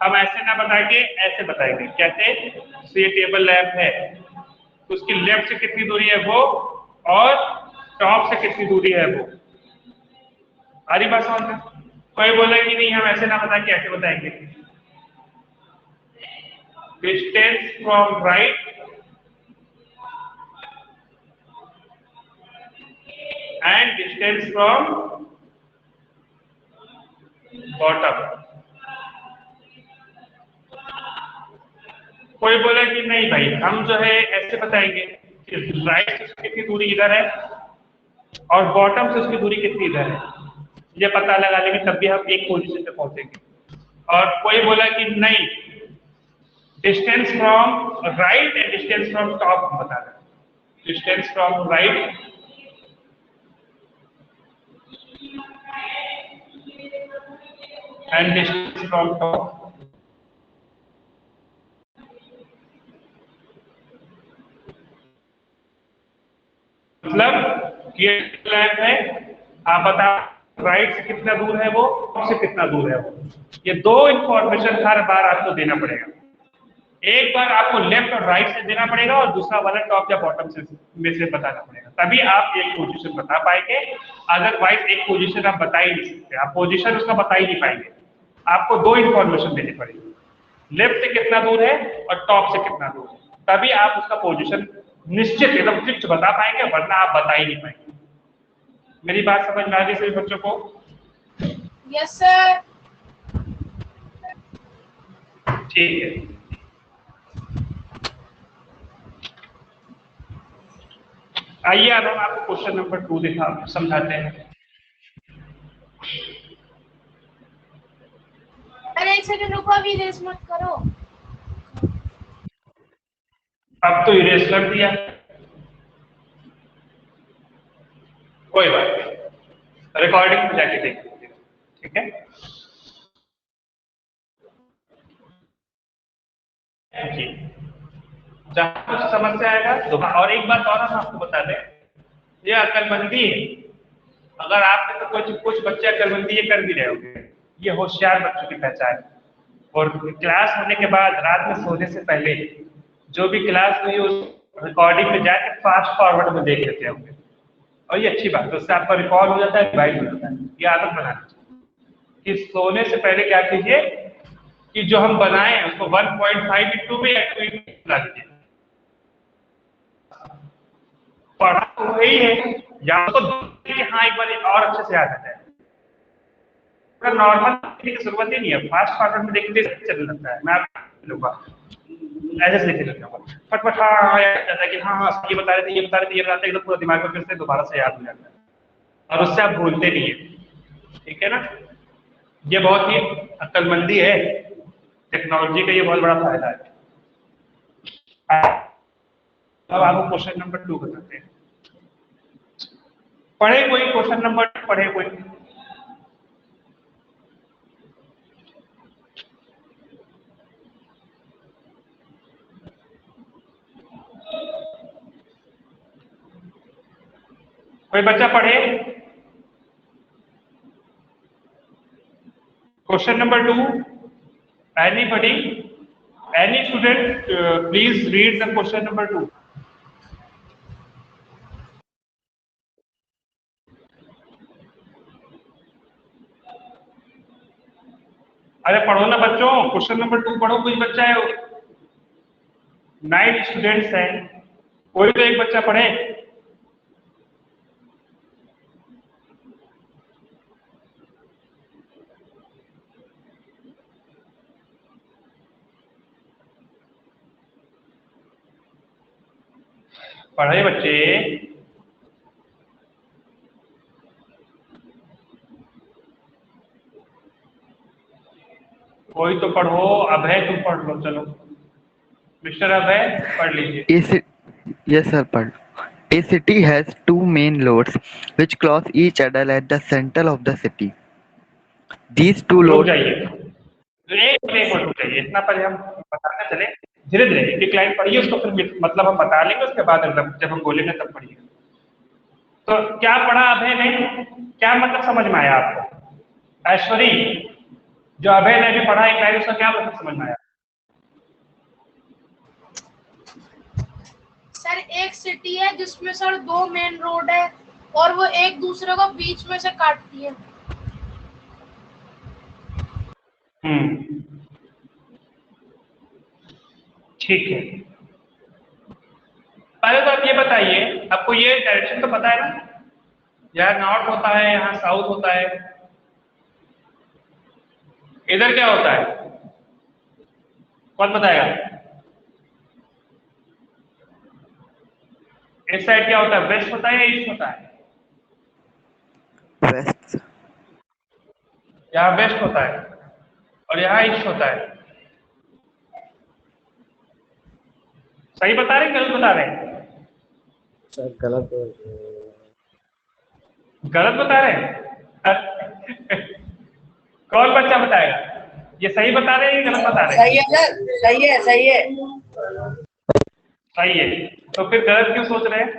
हम ऐसे ना बता के ऐसे बताएंगे। कैसे? तो ये टेबल लैंप है, तो उसकी लेफ्ट से कितनी दूरी है वो, और टॉप से कितनी दूरी है वो। आ रही बात समझ में? कोई बोले कि नहीं, हम ऐसे ना बता के ऐसे बताएंगे। Distance from right and distance from bottom. कोई बोला कि नहीं भाई, हम जो है ऐसे बताएंगे कि राइट से उसकी कितनी दूरी इधर है और बॉटम से उसकी दूरी कितनी इधर है। ये पता लगा लेंगे तब भी हम एक पोजीशन पे पहुंचेंगे। और कोई बोला कि नहीं, distance from right and distance from top हम बता दें। Distance from right and distance from top. मतलब ये लैंप है, आप बता राइट से कितना दूर है वो, टॉप से कितना दूर है वो। ये दो इंफॉर्मेशन हर बार आपको देना पड़ेगा। एक बार आपको लेफ्ट और राइट से देना पड़ेगा और दूसरा वाला टॉप या बॉटम से में से बताना पड़ेगा, तभी आप एक पोजीशन बता पाएंगे। अदरवाइज एक पोजीशन आप बता ही नहीं सकते, आप पोजीशन उसका बता ही नहीं पाएंगे। आपको दो इंफॉर्मेशन देनी पड़ेगी, लेफ्ट से कितना दूर है और टॉप से कितना दूर है, तभी आप उसका पोजीशन निश्चित एकदम फिक्स बता पाएंगे, वरना आप बता ही नहीं पाएंगे। मेरी बात समझ में आ गई सभी बच्चों को? Yes sir. ठीक है। आइए अब हम आपको क्वेश्चन नंबर 2 समझाते हैं। अरे एक सेकंड रुको, अभी रेस मत करो। अब तो इरेज कर दिया, कोई बात नहीं, रिकॉर्डिंग में जाके देख लीजिए, ठीक है जी। जहां कुछ समस्या आएगा तो। और एक बात और हम आपको बता दें, ये अकलमंदी है। अगर आपने तो कुछ बच्चे अकलमंदी ये कर भी रहे होंगे, ये होशियार बच्चों की पहचान है। और क्लास होने के बाद रात में सोने से पहले जो भी क्लास हुई उस रिकॉर्डिंग में जाके फास्ट फॉरवर्ड में देख लेते होंगे, और ये अच्छी बात है, उससे आपका रिकॉर्ड हो जाता है, रिवाइज हो जाता है। ये आदत बना लीजिए कि सोने से पहले क्या कीजिए कि जो हम बनाए उसको 1.5 इंटू में या 2 इंटू ला दीजिए। पढ़ा तो वही है, या तो हाँ एक बार और अच्छे से याद आ जाए। नॉर्मल की जरूरत ही नहीं है, फास्ट फॉरवर्ड में देखते चलने लगता है। मैं आपको लूंगा ऐसे से लिखने लगूंगा फटफट, हाँ जैसा कि हाँ ये बता रहे थे ये बता रहे थे ये बताते एकदम पूरा दिमाग में फिर से दोबारा से याद हो जाता है और उससे आप भूलते नहीं है। ठीक है ना, ये बहुत ही अक्लमंदी है, टेक्नोलॉजी का ये बहुत बड़ा फायदा है। अब आपको क्वेश्चन नंबर 2 बताते हैं। पढ़े कोई क्वेश्चन नंबर, पढ़े कोई? कोई बच्चा पढ़े question number 2? Anybody, any student please read the question number 2। अरे पढ़ो ना बच्चों, क्वेश्चन नंबर 2 पढ़ो। कोई बच्चा है, 9 स्टूडेंट्स हैं, कोई तो एक बच्चा पढ़े। पढ़े बच्चे, कोई तो पढ़ो। अभय तुम पढ़ लो, चलो मिस्टर अभय पढ़ लीजिए। Yes, sir. Pardon. A city has two main roads which cross each other at the center of the city. These two रुक roads. जाइए, एक मिनट रुक जाइए, इतना पहले हम बताते चले धीरे धीरे। एक लाइन पढ़िए, उसको फिर मतलब हम बता लेंगे, उसके बाद जब हम बोलेंगे तब पढ़िए। तो क्या पढ़ा अभय ने, क्या मतलब समझ में आया आपको? ऐश्वरी, जो अभय ने भी पढ़ा एक लाइन, उसका क्या मतलब समझ में आया? सर एक सिटी है जिसमें सर 2 मेन रोड है और वो एक दूसरे को बीच में से काटती है। ठीक है, पहले तो आप ये बताइए, आपको ये डायरेक्शन तो पता है ना, यहाँ नॉर्थ होता है, यहाँ साउथ होता है, इधर क्या होता है? कौन बताएगा? इस साइड क्या होता है, वेस्ट होता है या ईस्ट होता है? West. यहाँ वेस्ट होता है और यहाँ ईस्ट होता है। सही बता रहे हैं गलत बता रहे हैं? सर गलत गलत बता रहे हैं? कौन बच्चा बताएगा, ये सही बता रहे हैं या गलत बता रहे हैं? सही है सर, सही है सही है। सही है, तो फिर गलत क्यों सोच रहे हैं?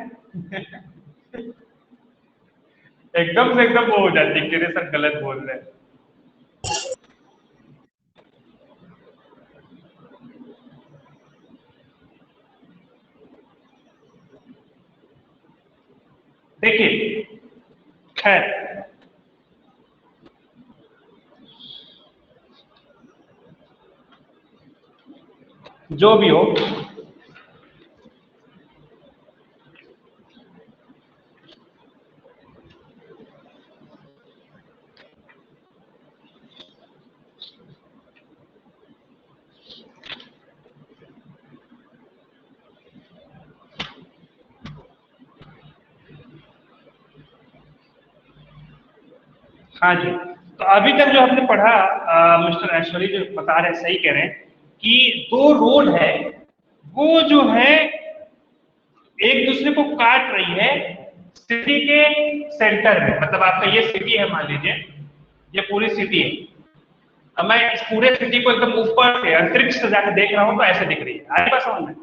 एकदम से एकदम वो हो जाती है कि अरे सर गलत बोल रहे हैं। देखिए खैर, जो भी हो, हाँ जी, तो अभी तक जो हमने पढ़ा, मिस्टर ऐश्वरी जो बता रहे हैं सही कह रहे हैं कि 2 रोड है, वो जो है एक दूसरे को काट रही है सिटी के सेंटर में। मतलब आपका ये सिटी है, मान लीजिए ये पूरी सिटी है। अब मैं इस पूरे सिटी को एकदम ऊपर से अंतरिक्ष से जाकर देख रहा हूँ तो ऐसे दिख रही है। आगे बात समझ में,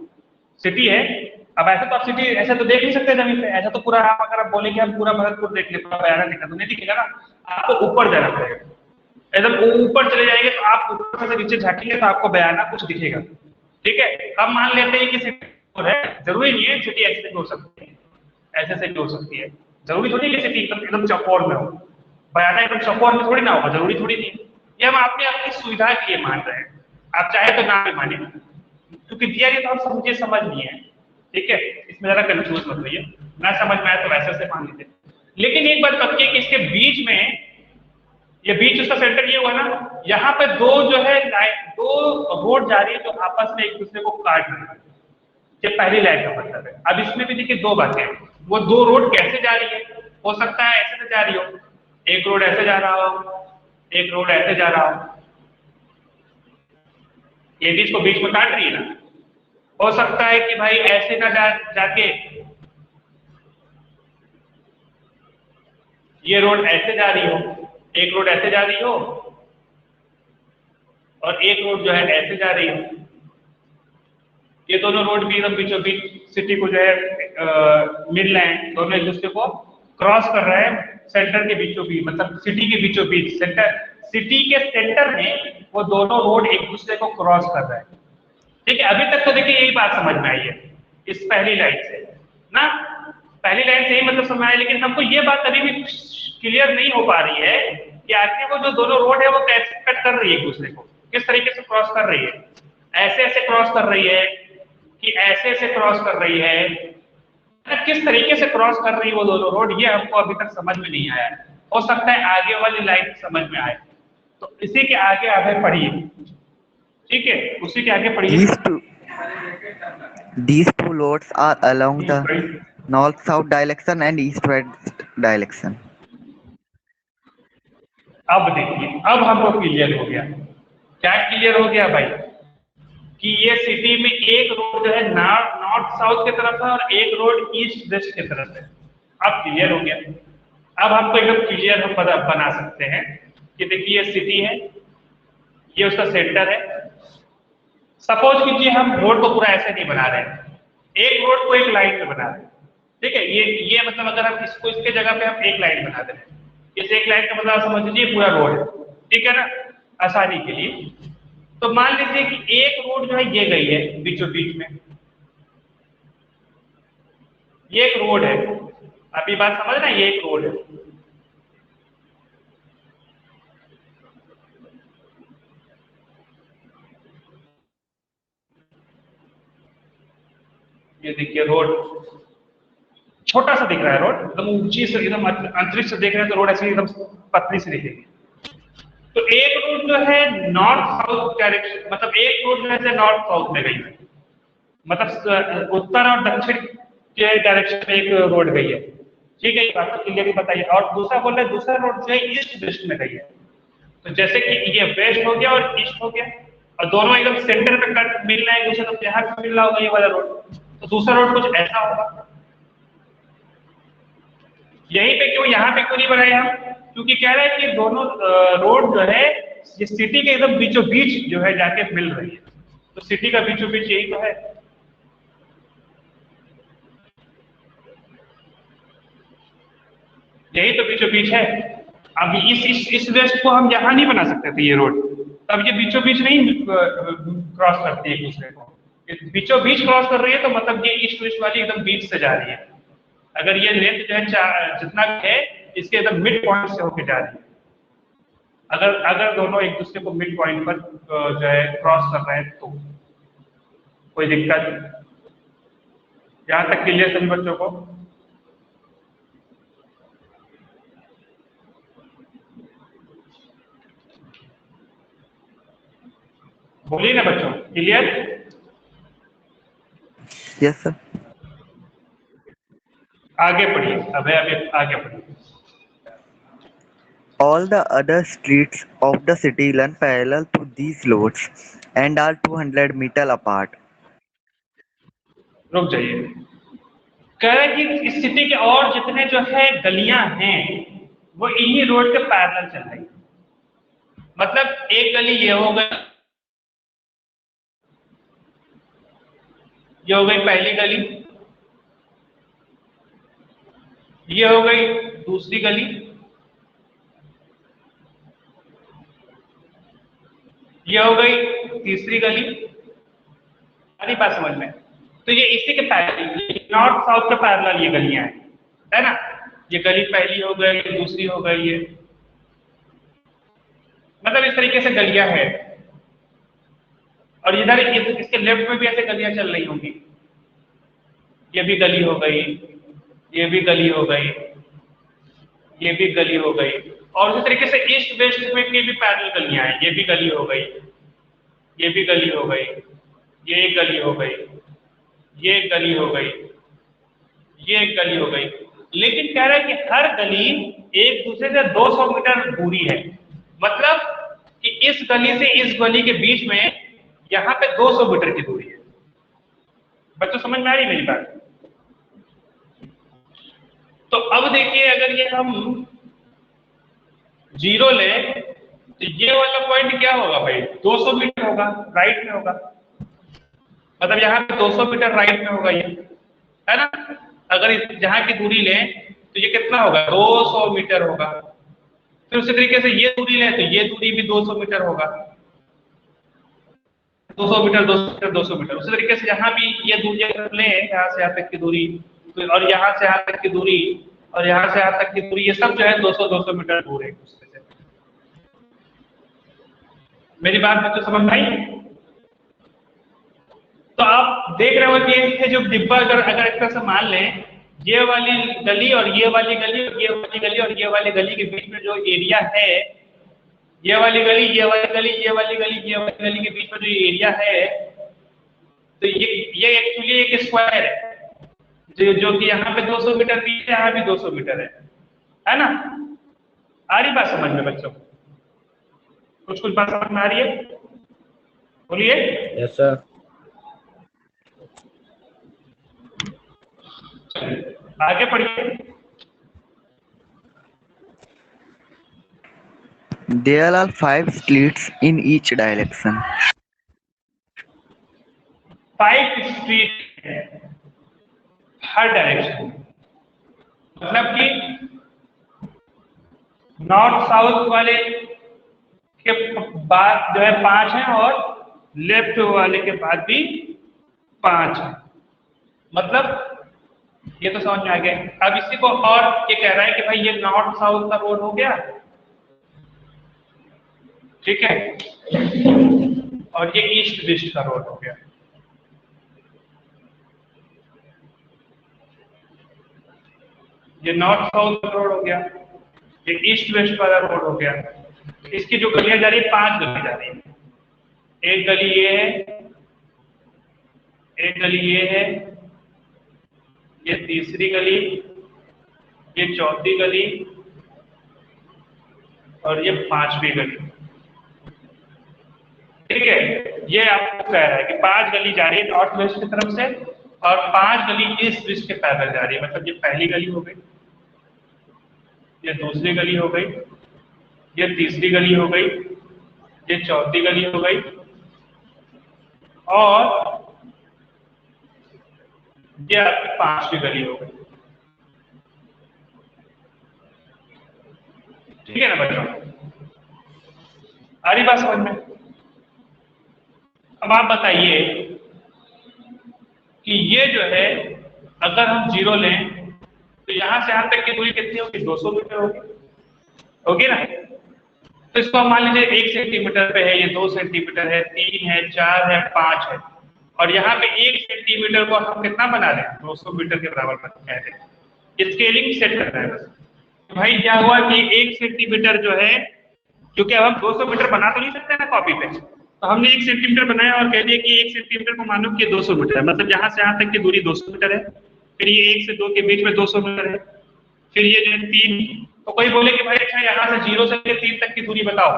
सिटी है। अब ऐसे तो आप सिटी ऐसे तो देख नहीं सकते जमीन पे, ऐसा तो पूरा आप अगर आप बोले कि हम पूरा भरतपुर देख ले, पूरा बयाना दिखा तो नहीं दिखेगा ना, आपको ऊपर जाना पड़ेगा। एकदम ऊपर चले जाएंगे तो आप ऊपर से नीचे झांकेंगे तो आपको बयाना कुछ दिखेगा। ठीक है, हम मान लेते हैं कि सिटी है, जरूरी नहीं है सिटी ऐसे भी हो सकती है, ऐसे से भी हो सकती है, जरूरी थोड़ी कि सिटी एकदम चौकोर में हो, बयाना एकदम चौकोर में थोड़ी ना होगा, जरूरी थोड़ी नहीं है। ये हम अपनी सुविधा के लिए मान रहे हैं। आप चाहे तो ना भी माने, क्योंकि दिया गया तो हम मुझे समझ नहीं है, ठीक है, इसमें जरा कंफ्यूज मत होइए, ना समझ में आया तो वैसे से मान लीजिए। लेकिन एक बात पक्की है कि इसके बीच में, ये बीच उसका सेंटर ये हुआ ना, यहाँ पे दो जो है लाइन, दो रोड जा रही है जो आपस में एक दूसरे को काट रही है, ये पहली लाइन का मतलब है। अब इसमें भी देखिए दो बातें हैं, वो दो रोड कैसे जा रही है, हो सकता है ऐसे से जा रही हो, एक रोड ऐसे जा रहा हो, एक रोड ऐसे जा रहा हो, ये भी इसको बीच में काट रही है ना। हो सकता है कि भाई ऐसे ना जाके ये रोड ऐसे जा रही हो, एक रोड ऐसे जा रही हो और एक रोड जो है ऐसे जा रही हो, ये दोनों रोड भी एकदम बीचों बीच सिटी को जो है मिड लाइन दोनों एक दूसरे को क्रॉस कर रहे हैं, सेंटर के बीचों बीच, मतलब सिटी के बीचों बीच, सेंटर सिटी के सेंटर में वो दोनों रोड एक दूसरे को क्रॉस कर रहे हैं। ठीक है, अभी तक तो देखिए यही बात समझ में आई है इस पहली लाइन से ना, पहली लाइन से ही मतलब समझ आया, लेकिन हमको ये बात अभी भी क्लियर नहीं हो पा रही है कि आखिर वो जो दोनों रोड है वो कैसे कट कर रही है एक दूसरे को, किस तरीके से क्रॉस कर रही है, ऐसे ऐसे क्रॉस कर रही है कि ऐसे ऐसे क्रॉस कर रही है, किस तरीके से क्रॉस कर रही है वो दोनों रोड, ये हमको अभी तक समझ में नहीं आया। हो सकता है आगे वाली लाइन समझ में आए, तो इसी के आगे पढ़िए, ठीक है, उसी के आगे पढ़िए। These two loads are along the north-south direction and east-west direction. अब देखिए, अब हमको क्लियर हो गया, क्या क्लियर हो गया भाई, कि ये सिटी में एक रोड जो है नॉर्थ साउथ की तरफ है और एक रोड ईस्ट वेस्ट की तरफ है। अब क्लियर हो गया, अब हमको एकदम क्लियर हम बना सकते हैं कि देखिए ये सिटी है, ये उसका सेंटर है। सपोज कीजिए हम रोड को पूरा ऐसे नहीं बना रहे हैं, एक रोड को एक लाइन में बना रहे हैं, ठीक है, ये मतलब अगर हम इसको इसके जगह पे हम एक लाइन बना दे रहे हैं, इस एक लाइन का मतलब समझ लीजिए पूरा रोड है, ठीक है ना, आसानी के लिए। तो मान लीजिए कि एक रोड जो है ये गई है बीचों बीच में, ये एक रोड है, आप ये बात समझ रहे हैं, ये एक रोड है, ये देखिए रोड छोटा सा दिख रहा है, रोड एकदम ऊंची से, एकदम अंतरिक्ष से देख रहे हैं तो रोड ऐसी एकदम पतली सी दिखेगी। तो एक रोड जो है नॉर्थ साउथ डायरेक्शन, मतलब एक रोड जो है नॉर्थ साउथ में गई है, मतलब उत्तर और दक्षिण के डायरेक्शन में एक रोड गई है, ठीक है, बात क्लियरली बताइए। और दूसरा बोल रहे दूसरा रोड जो है ईस्ट वेस्ट में गई है, तो जैसे कि ये वेस्ट हो गया और ईस्ट हो गया और दोनों एकदम सेंटर पे कट मिल रहे हैं दूसरे, तो यहाँ पे मिल रहा होगा ये वाला रोड, तो दूसरा रोड कुछ ऐसा होगा। यहीं पे क्यों, यहाँ पे क्यों नहीं बनाए हम, क्योंकि कह रहे हैं कि दोनों रोड जो है ये सिटी के एकदम बीचों बीच जो है जाके मिल रही है, तो सिटी का बीचों बीच यही तो है। यही तो बीचों बीच है। अब इस वेस्ट को हम यहाँ नहीं बना सकते थे ये रोड, तब ये बीचों बीच नहीं क्रॉस करती है एक दूसरे को, बीचों बीच क्रॉस कर रही है, तो मतलब ये ईस्ट वेस्ट वाली एकदम बीच से जा रही है। अगर ये लेंथ जो है जितना है इसके एकदम मिड पॉइंट से होके जा रही है, अगर दोनों एक दूसरे को मिड पॉइंट पर जो है क्रॉस कर रहे हैं तो कोई दिक्कत, यहाँ तक क्लियर सभी बच्चों को। बोलिए ना बच्चों, क्लियर? Yes, sir. आगे पढ़िए, अभी आगे पढ़िए। All the other streets of the city run parallel to these loads and are 200 meters apart. रुक जाइए, कह रहे हैं कि इस सिटी के और जितने जो है गलियां हैं वो इन्हीं रोड के पैरेलल चल रही है, मतलब एक गली ये हो गई, ये हो गई पहली गली, ये हो गई दूसरी गली, ये हो गई तीसरी गली, सारी बात समझ में। तो ये इसी के पैरेलल, नॉर्थ साउथ के पैरेलल ये गलियां हैं, है ना, ये गली पहली हो गई, दूसरी हो गई, ये मतलब इस तरीके से गलियां हैं। और इधर इसके लेफ्ट में भी ऐसे गलियां चल रही होंगी, ये भी गली हो गई, ये भी गली हो गई, ये भी गली हो गई, और उसी तरीके से ईस्ट वेस्ट में की भी पैरेलल गलियां हैं, ये भी गली हो गई, ये भी गली हो गई, ये एक गली हो गई, ये एक गली हो गई, ये एक गली हो गई। लेकिन कह रहा है कि हर गली एक दूसरे से 200 मीटर दूरी है, मतलब कि इस गली से इस गली के बीच में यहाँ पे 200 मीटर की दूरी है। बच्चों समझ में आ रही मेरी बात? तो अब देखिए, अगर ये हम 0 लें तो ये वाला पॉइंट क्या होगा भाई? 200 मीटर होगा, राइट में होगा, मतलब यहाँ पे 200 मीटर राइट में होगा, ये है ना। अगर जहां की दूरी लें तो ये कितना होगा? 200 मीटर होगा। फिर उसी तरीके से ये दूरी लें तो ये दूरी भी 200 मीटर होगा, 200 मीटर 200 मीटर 200 मीटर। उसी तरीके से यहाँ भी ये दूरी अगर लें, यहाँ से यहाँ तक की दूरी, और यहाँ से यहाँ तक की दूरी, और यहाँ से यहाँ तक की दूरी, ये सब जो है 200 मीटर दूर है एक दूसरे से। मेरी बात बच्चों समझ में आई? तो आप देख रहे हो कि ये जो डिब्बा अगर एक तरह से मान लें, ये वाली गली और ये वाली गली और ये वाली गली और ये वाली गली के बीच में जो एरिया है, ये वाली गली, ये वाली गली, ये वाली गली, ये वाली गली के बीच में जो एरिया है, तो ये एक्चुअली एक स्क्वायर है, जो कि यहाँ पे 200 मीटर भी है, यहाँ भी 200 मीटर है ना। आ रही बात समझ में बच्चों? कुछ बात समझ में आ रही है? बोलिए। Yes sir. आगे पढ़िए। There are 5 streets in each direction. 5 street है हर डायरेक्शन, मतलब कि नॉर्थ साउथ वाले के बाद जो है 5 है, और लेफ्ट वाले के बाद भी 5 है। मतलब ये तो समझ में आ गया। अब इसी को और ये कह रहा है कि भाई ये नॉर्थ साउथ का रोड हो गया, ठीक है, और ये ईस्ट वेस्ट का रोड हो गया। ये नॉर्थ साउथ का रोड हो गया, ये ईस्ट वेस्ट वाला रोड हो गया। इसकी जो गलियां जा रही है, 5 गलियां जा रही है। एक गली ये है, एक गली ये है, ये तीसरी गली, ये चौथी गली, और ये 5वीं गली, ठीक है। ये आपको कह रहा है कि 5 गली जा रही है नॉर्थ वेस्ट की तरफ से, और 5 गली ईस्ट वेस्ट के पैदल जा रही है। मतलब ये पहली गली हो गई, ये दूसरी गली हो गई, ये तीसरी गली हो गई, ये चौथी गली हो गई, और ये आपकी 5वीं गली हो गई। ठीक है ना बच्चों? आ रही बात समझ में? अब आप बताइए कि ये जो है, अगर हम 0 लें तो यहां से यहां तक की दूरी कितनी होगी? 200 मीटर होगी ना। तो इसको हम मान लीजिए 1 सेंटीमीटर पे है, ये 2 सेंटीमीटर है, 3 है, 4 है, 5 है, और यहाँ पे 1 सेंटीमीटर को हम कितना बना रहे हैं? 200 मीटर के बराबर कह रहे हैं। स्केलिंग सेट कर रहे हैं बस। भाई क्या हुआ कि 1 सेंटीमीटर जो है, क्योंकि अब हम 200 मीटर बना तो नहीं सकते ना कॉपी पे, तो हमने 1 सेंटीमीटर बनाया और कह दिया कि 1 सेंटीमीटर को मानो कि 200 मीटर है, मतलब यहाँ से यहाँ तक की दूरी 200 मीटर है। फिर ये 1 से 2 के बीच में 200 मीटर है। फिर ये जो है 3, तो कोई बोले कि भाई अच्छा यहाँ से 0 से 3 तक की दूरी बताओ,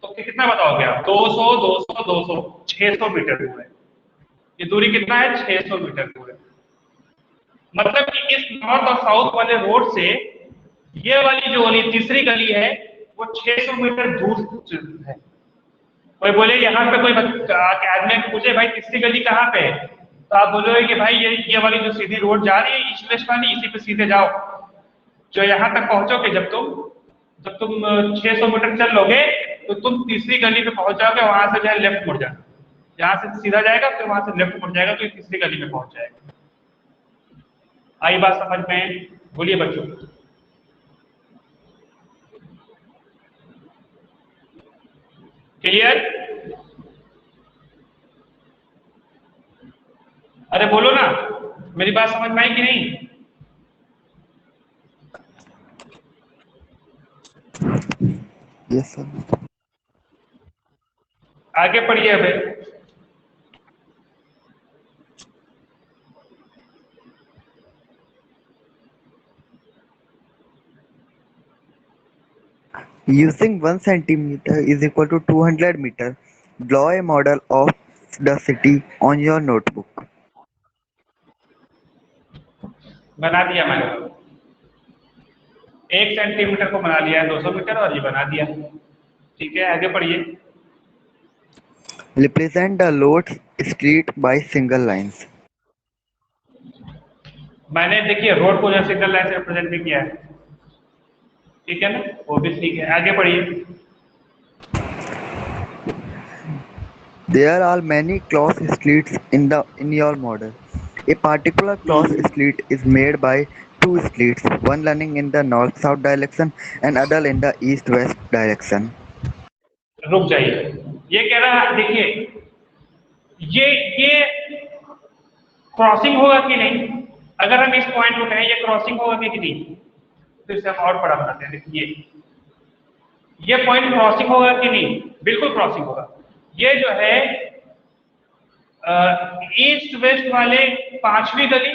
तो कितना बताओगे आप? 200 200 200 600 मीटर दूर है। ये दूरी कितना है? 600 मीटर दूर है। मतलब कि इस नॉर्थ और साउथ वाले रोड से ये वाली जो वाली तीसरी गली है वो 600 मीटर दूर है। कोई बोले यहाँ पे कोई आदमी पूछे भाई तीसरी गली कहाँ पे है, तो आप बोलोगे कि भाई ये वाली जो सीधी रोड जा रही है ईस्ट वेस्ट वाली, इसी पे सीधे जाओ, जो यहाँ तक पहुंचोगे। जब तुम 600 मीटर चल लोगे तो तुम तीसरी गली पे पहुंच जाओगे, वहां से जो है लेफ्ट मुड़ जाना, यहाँ से सीधा जाएगा फिर वहां से लेफ्ट मुड़ जाएगा, तो ये तीसरी गली में पहुंच जाएगा। आई बात समझ में? बोलिए बच्चों। क्लियर? अरे बोलो ना, मेरी बात समझ में आई कि नहीं? Yes, sir. आगे पढ़िए अबे। Using 1 centimeter is equal to 200 meter. Draw a model of the city on your notebook. बना दिया मैंने, 1 सेंटीमीटर को बना लिया है 200 मीटर, और ये बना दिया। ठीक है, आगे पढ़िए। Represent the loads street by single lines. मैंने देखिए रोड को जो सिंगल लाइन से रिप्रेजेंट भी किया है, ठीक है ना, वो भी ठीक है। आगे पढ़िए। There are many cross streets in your model. A particular cross street is made by two streets, one running in the north-south direction and other in the east-west direction. रुक जाइए, ये कह रहा है देखिए, ये क्रॉसिंग होगा कि नहीं? अगर हम इस पॉइंट को कहें ये क्रॉसिंग होगा कि नहीं, तो इसे हम और बड़ा बनाते हैं। देखिए ये पॉइंट क्रॉसिंग होगा कि नहीं? बिल्कुल क्रॉसिंग होगा। ये जो है ईस्ट वेस्ट वाले 5वीं गली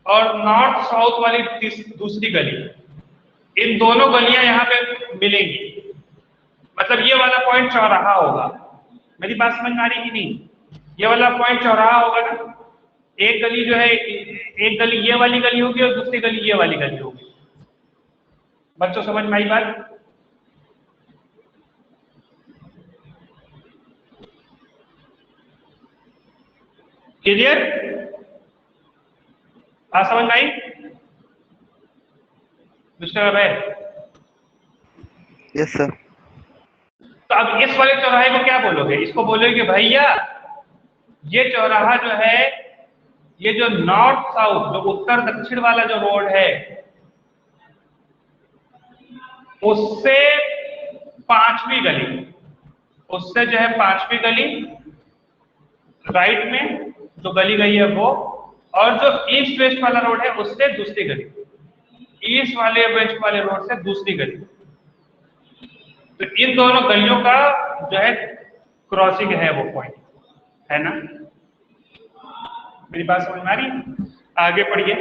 और नॉर्थ साउथ वाली दूसरी गली, इन दोनों गलियां यहाँ पे मिलेंगी। मतलब ये वाला पॉइंट चौराहा होगा। मेरी बात समझ में आ रही कि नहीं? ये वाला पॉइंट चौराहा होगा ना। एक गली जो है, एक गली ये वाली गली होगी और दूसरी गली ये वाली गली होगी। बच्चों समझ में आई बात? क्लियर? बात समझ में आई मिस्टर अभय? Yes, sir. तो अब इस वाले चौराहे को क्या बोलोगे? इसको बोलोगे भैया ये चौराहा जो है, ये जो नॉर्थ साउथ, जो उत्तर दक्षिण वाला जो रोड है, उससे 5वीं गली, उससे जो है 5वीं गली राइट में जो गली गई है वो, और जो ईस्ट वेस्ट वाला रोड है उससे दूसरी गली, ईस्ट वाले वेस्ट वाले रोड से दूसरी गली। तो इन दोनों गलियों का जो है क्रॉसिंग है वो पॉइंट, है ना? मेरी बात समझ में आ रही है? आगे पढ़िए।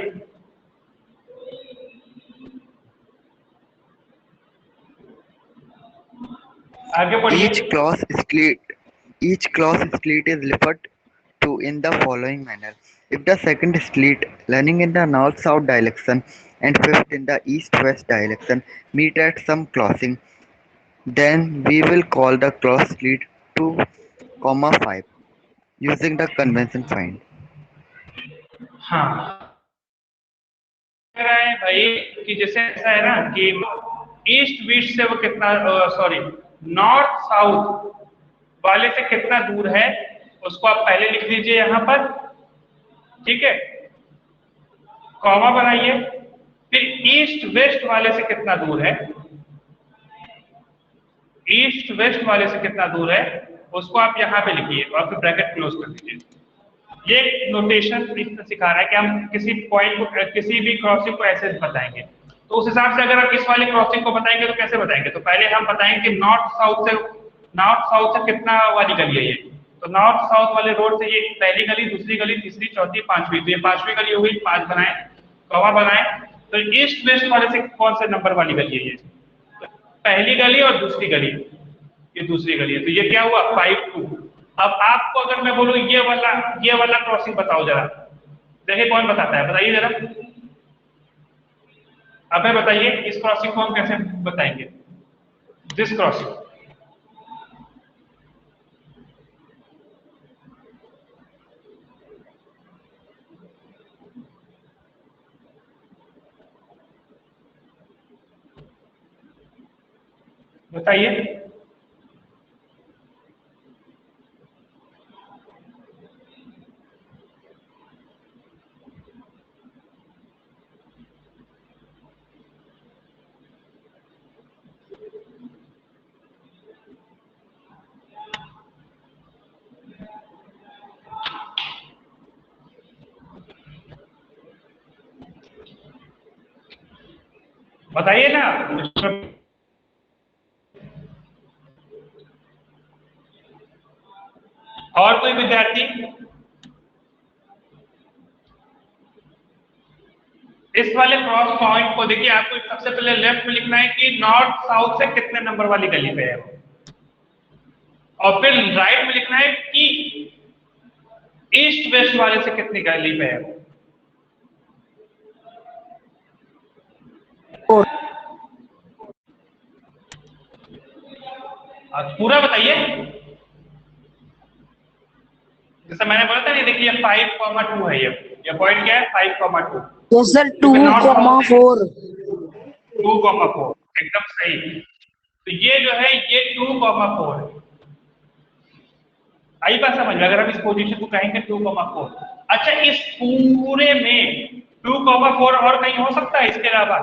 आगे पढ़िए। Each cross street is referred to in the following manner. If the second street running in the north-south direction and fifth in the east-west direction meet at some crossing, then we will call the cross street 2, 5 using the convention find. हाँ, कह रहा है भाई कि जैसे ऐसा है ना कि ईस्ट वेस्ट से वो कितना, सॉरी, नॉर्थ साउथ वाले से कितना दूर है, उसको आप पहले लिख दीजिए यहाँ पर, ठीक है, कॉमा बनाइए। फिर ईस्ट वेस्ट वाले से कितना दूर है, ईस्ट वेस्ट वाले से कितना दूर है उसको आप यहाँ पे लिखिए और फिर ब्रैकेट क्लोज कर दीजिए। ये नोटेशन इसमें सिखा रहा है कि हम किसी पॉइंट को, किसी भी क्रॉसिंग को ऐसे बताएंगे। तो उस हिसाब से अगर आप इस वाले क्रॉसिंग को बताएंगे तो कैसे बताएंगे? तो पहले हम बताएंगे नॉर्थ साउथ से कितना वाली गली है ये। तो नॉर्थ साउथ वाले रोड से ये पहली गली, दूसरी गली, तीसरी, चौथी, 5वीं, तो ये 5वीं गली हो गई, 5 बनाए, कॉमा बनाए। तो ईस्ट वेस्ट वाले से कौन से नंबर वाली गली है ये? तो पहली गली और दूसरी गली, ये दूसरी गली है, तो ये क्या हुआ 5-2। अब आपको अगर मैं बोलूं ये वाला क्रॉसिंग बताओ जरा, देखिए कौन बताता है, बताइए जरा। अब बताइए इस क्रॉसिंग को हम कैसे बताएंगे? दिस क्रॉसिंग, बताइए। बताइए ना। और कोई विद्यार्थी? इस वाले क्रॉस पॉइंट को देखिए, आपको सबसे पहले लेफ्ट में लिखना है कि नॉर्थ साउथ से कितने नंबर वाली गली पे है, और फिर राइट में लिखना है कि ईस्ट वेस्ट वाले से कितनी गली पे है। पूरा बताइए। जैसा मैंने बोला था, ये देखिए 5,2 है, ये पॉइंट क्या है, 5,2। तो सर 2,4 2,4 एकदम सही। तो ये जो है ये 2,4 है। आई बात समझ में? अगर हम इस पोजीशन को कहेंगे 2,4। अच्छा, इस पूरे में 2,4 और कहीं हो सकता है इसके अलावा?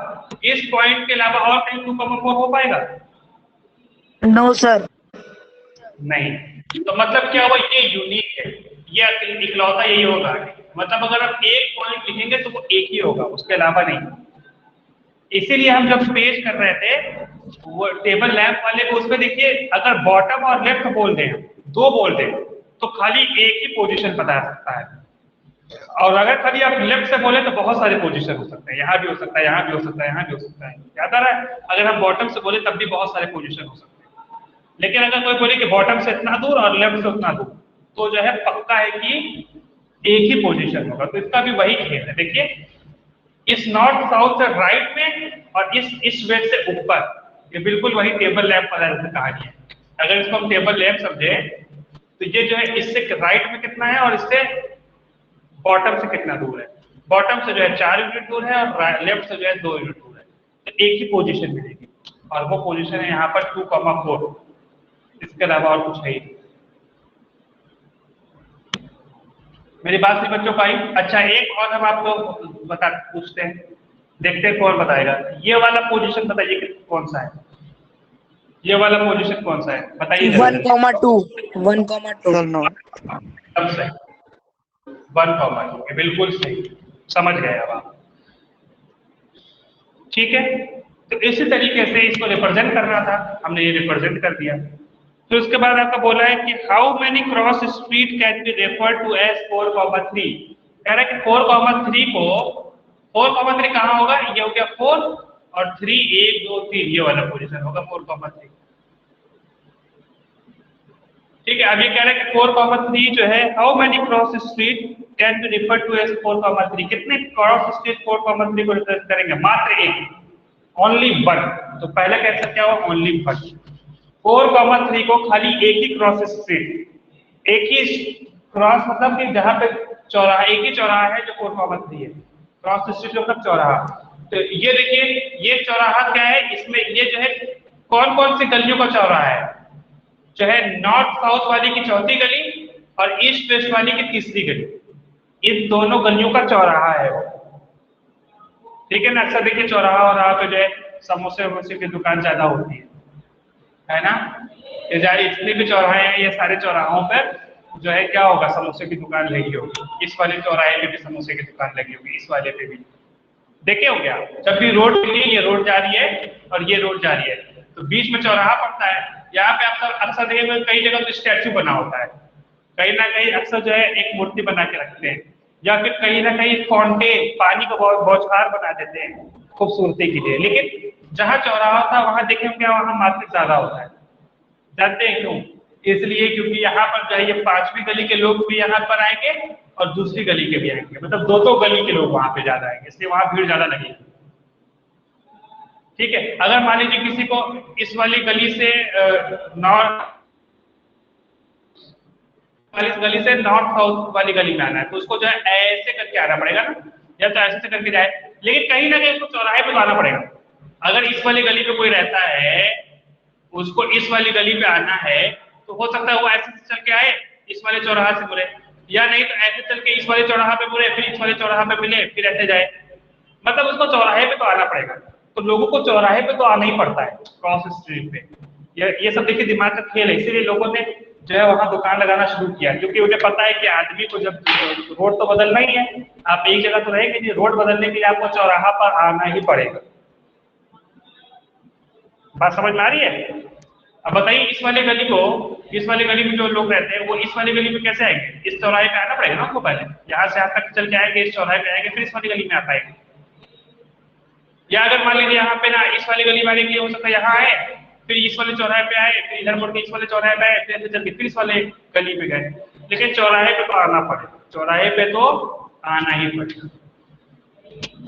इस पॉइंट के अलावा और कहीं 2,4 हो पाएगा? No sir. नहीं। तो मतलब क्या हुआ, ये यूनिक है, ये इकलौता यही होगा। मतलब अगर हम एक पॉइंट लिखेंगे तो वो एक ही होगा, उसके अलावा नहीं। इसीलिए हम जब पेश कर रहे थे वो टेबल लैंप वाले को, उसमें देखिए अगर बॉटम और लेफ्ट बोल दें, दो बोल दें, तो खाली एक ही पोजीशन बता सकता है। और अगर खाली आप लेफ्ट से बोले तो बहुत सारे पोजीशन हो सकते हैं, यहाँ भी हो सकता है, यहाँ भी हो सकता है, यहाँ भी हो सकता है। याद आ रहा है? अगर हम बॉटम से बोले तब भी बहुत सारे पोजीशन हो सकते हैं। लेकिन अगर कोई बोले कि बॉटम से इतना दूर और लेफ्ट से उतना दूर, तो जो है पक्का है कि एक ही पोजीशन होगा। तो इसका भी वही खेल है। देखिए, इस नॉर्थ साउथ से राइट में और इस ईस्ट वेस्ट से ऊपर, ये बिल्कुल वही टेबल लैंप वाला कहानी है। अगर इसको हम टेबल लैंप समझे तो ये जो है इससे राइट में कितना है और इससे बॉटम से कितना दूर है। बॉटम से जो है 4 यूनिट दूर है और लेफ्ट से जो है 2 यूनिट दूर है। तो एक ही पोजीशन मिलेगी, और वो पोजीशन है यहाँ पर 2,4। इसके अलावा और कुछ है ही। मेरी बात नहीं बच्चों का आई? अच्छा, एक और हम आपको बता पूछते हैं, देखते हैं कौन बताएगा। ये वाला पोजीशन बताइए कि कौन सा है, ये वाला पोजीशन कौन सा है बताइए। 1,2 1,2 सर नो। सब सही, 1,2 ये बिल्कुल सही, समझ गए अब आप। ठीक है, तो इसी तरीके से इसको रिप्रेजेंट करना था, हमने ये रिप्रेजेंट कर दिया। फिर उसके बाद आपका बोला है कि how many cross street can be refer to as 4,3। कह रहा है कि 4,3 को 4,3 कहाँ होगा? ये हो गया 4 और 3, 1 2 3 ये वाला पोजीशन होगा 4,3। ठीक है, अब ये कह रहा है कि 4,3 जो है, how many cross street can be refer to as 4,3। कितने क्रॉस स्ट्रीट 4,3 को रिप्रेजेंट करेंगे? मात्र एक, ओनली वन। तो पहला कैसे क्या हुआ? Only one. 4,3 को खाली एक ही क्रॉस स्ट्रीट, एक ही क्रॉस मतलब कि जहां पे चौराहा, एक ही चौराहा है जो 4,3 है। क्रॉस स्ट्रीट मतलब चौराहा। तो ये देखिए, ये चौराहा क्या है, इसमें ये जो है कौन कौन सी गलियों का चौराहा है? जो है नॉर्थ साउथ वाली की चौथी गली और ईस्ट वेस्ट वाली की तीसरी गली, इन दोनों गलियों का चौराहा है वो। ठीक है ना? अक्सर देखिए चौराहा और राह पे जो है समोसे वमोसे की दुकान ज्यादा होती है ना? ये जारी जितने भी चौराहे हैं, ये सारे चौराहों पर जो है क्या होगा? समोसे की दुकान लगी होगी। इस वाले चौराहे पे भी समोसे की दुकान लगी होगी, इस वाले पे भी। देखे हो गया? जब भी रोड के लिए ये रोड जा रही है और ये रोड जा रही है, तो बीच में चौराहा पड़ता है। यहाँ पे अक्सर देखेंगे कई जगह तो स्टैचू बना होता है, कहीं ना कहीं अक्सर जो है एक मूर्ति बना के रखते हैं, या फिर कहीं ना कहीं फाउंटेन, पानी का बौछार बना देते हैं खूबसूरती के लिए। लेकिन जहाँ चौराहा था वहां देखें क्या, वहां मार्केट ज्यादा होता है। जानते हैं क्यों? इसलिए क्योंकि यहाँ पर जो है ये 5वीं गली के लोग भी यहाँ पर आएंगे और दूसरी गली के भी आएंगे, मतलब दो गली के लोग वहां पे ज्यादा आएंगे, इसलिए वहां भीड़ ज्यादा लगेगी। ठीक है, अगर मान लीजिए किसी को इस वाली गली से नॉर्थ साउथ वाली गली में आना है, तो उसको जो है ऐसे करके आना पड़ेगा ना, या तो ऐसे करके जाए, लेकिन कहीं ना कहीं उसको चौराहे पे आना पड़ेगा। अगर इस वाली गली पे कोई रहता है, उसको इस वाली गली पे आना है, तो हो सकता है वो ऐसे चल के आए, इस वाले चौराहा से मुड़े, या नहीं तो ऐसे चल के इस वाले चौराहा पे मुड़े, फिर इस वाले चौराहा पे मिले, फिर ऐसे जाए। मतलब उसको चौराहे पे तो आना पड़ेगा। तो लोगों को चौराहे पे तो आना ही पड़ता है क्रॉस स्ट्रीट पे। ये सब देखिए दिमाग का खेल है, इसीलिए लोगों ने जो है वहां दुकान लगाना शुरू किया, क्योंकि उन्हें पता है कि आदमी को जब रोड तो बदलना ही है, आप एक जगह तो रहेंगे नहीं, रोड बदलने के लिए आपको चौराहा पर आना ही पड़ेगा। बात समझ में आ रही है? अब बताइए इस वाले गली को, इस वाले गली में जो लोग रहते हैं वो इस वाली गली में कैसे आएंगे? इस चौराहे पे आना पड़ेगा ना आपको, पहले यहाँ से यहाँ तक चल के आएंगे, इस चौराहे पे आएंगे, फिर इस वाली गली में आ पाएंगे। या अगर मान लीजिए यहाँ पे ना इस वाली गली में आने के लिए हो सकता है यहाँ आए, फिर इस वाले चौराहे पे आए, फिर इधर मुड़ के इस वाले चौराहे पे आए, फिर ऐसे चल के फिर इस वाले गली पे गए, लेकिन चौराहे पे तो आना पड़ेगा, चौराहे पे तो आना ही पड़ेगा।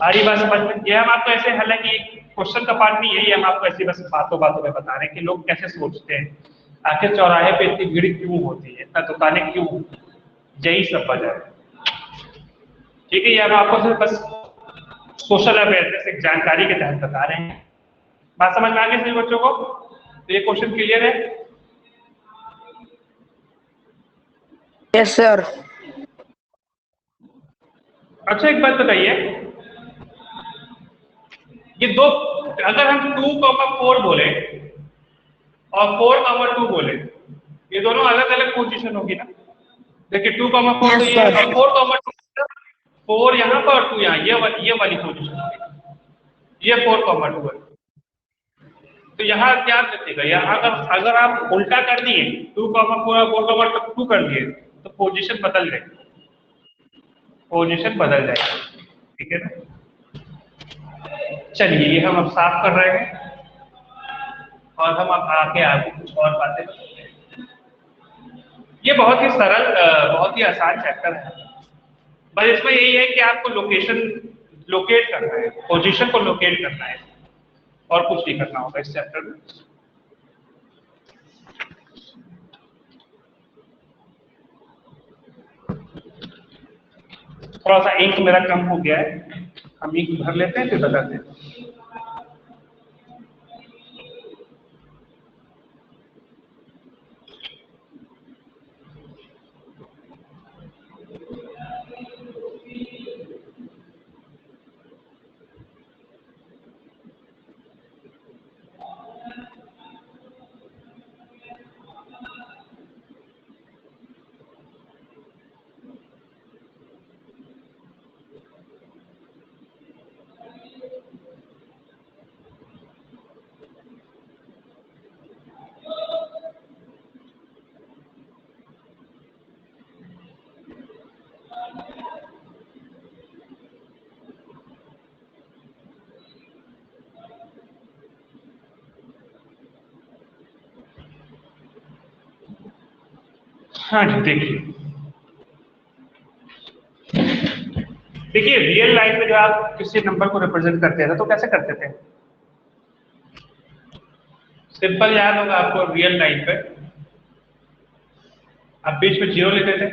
आ रही बात समझ में? ये हम आपको ऐसे, हालांकि क्वेश्चन का पार्ट नहीं है, ये हम आपको ऐसी बस बातों बातों में बता रहे हैं कि लोग कैसे सोचते हैं, आखिर चौराहे पे इतनी भीड़ क्यों होती है, इतना दुकानें क्यों होती है, यही सब वजह है। ठीक है, ये हम आपको सिर्फ बस सोशल अवेयरनेस एक जानकारी के तहत बता रहे हैं। बात समझ में आ गई सभी बच्चों को? तो ये क्वेश्चन क्लियर है? Yes sir. अच्छा एक बात बताइए, ये दो, अगर हम 2,4 बोले और 4,2 बोले, ये दोनों अलग अलग पोजीशन होगी ना? देखिए 2,4 तो ये है, और 4,2, 4 यहाँ पर और 2 यहाँ, ये वाली पोजीशन होगी, ये 4,2 है। तो यहाँ क्या दीजिएगा, यहाँ अगर आप उल्टा कर दिए 2,4 और 4,2 कर दिए तो पोजीशन बदल जाएगी, पोजीशन बदल जाएगी। ठीक है ना? चलिए ये हम अब साफ कर रहे हैं और हम अब आगे कुछ और बातें करते हैं। ये बहुत ही सरल, बहुत ही आसान चैप्टर है, बस इसमें यही है कि आपको लोकेशन लोकेट करना है, पोजीशन को लोकेट करना है, और कुछ नहीं करना होगा इस चैप्टर में। थोड़ा सा इंक मेरा कम हो गया है, हम इंक भर लेते हैं फिर बताते हैं। हाँ जी, देखिए रियल लाइफ में जो आप किसी नंबर को रिप्रेजेंट करते थे तो कैसे करते थे? सिंपल याद होगा आपको, रियल लाइन पे आप बीच में 0 लेते थे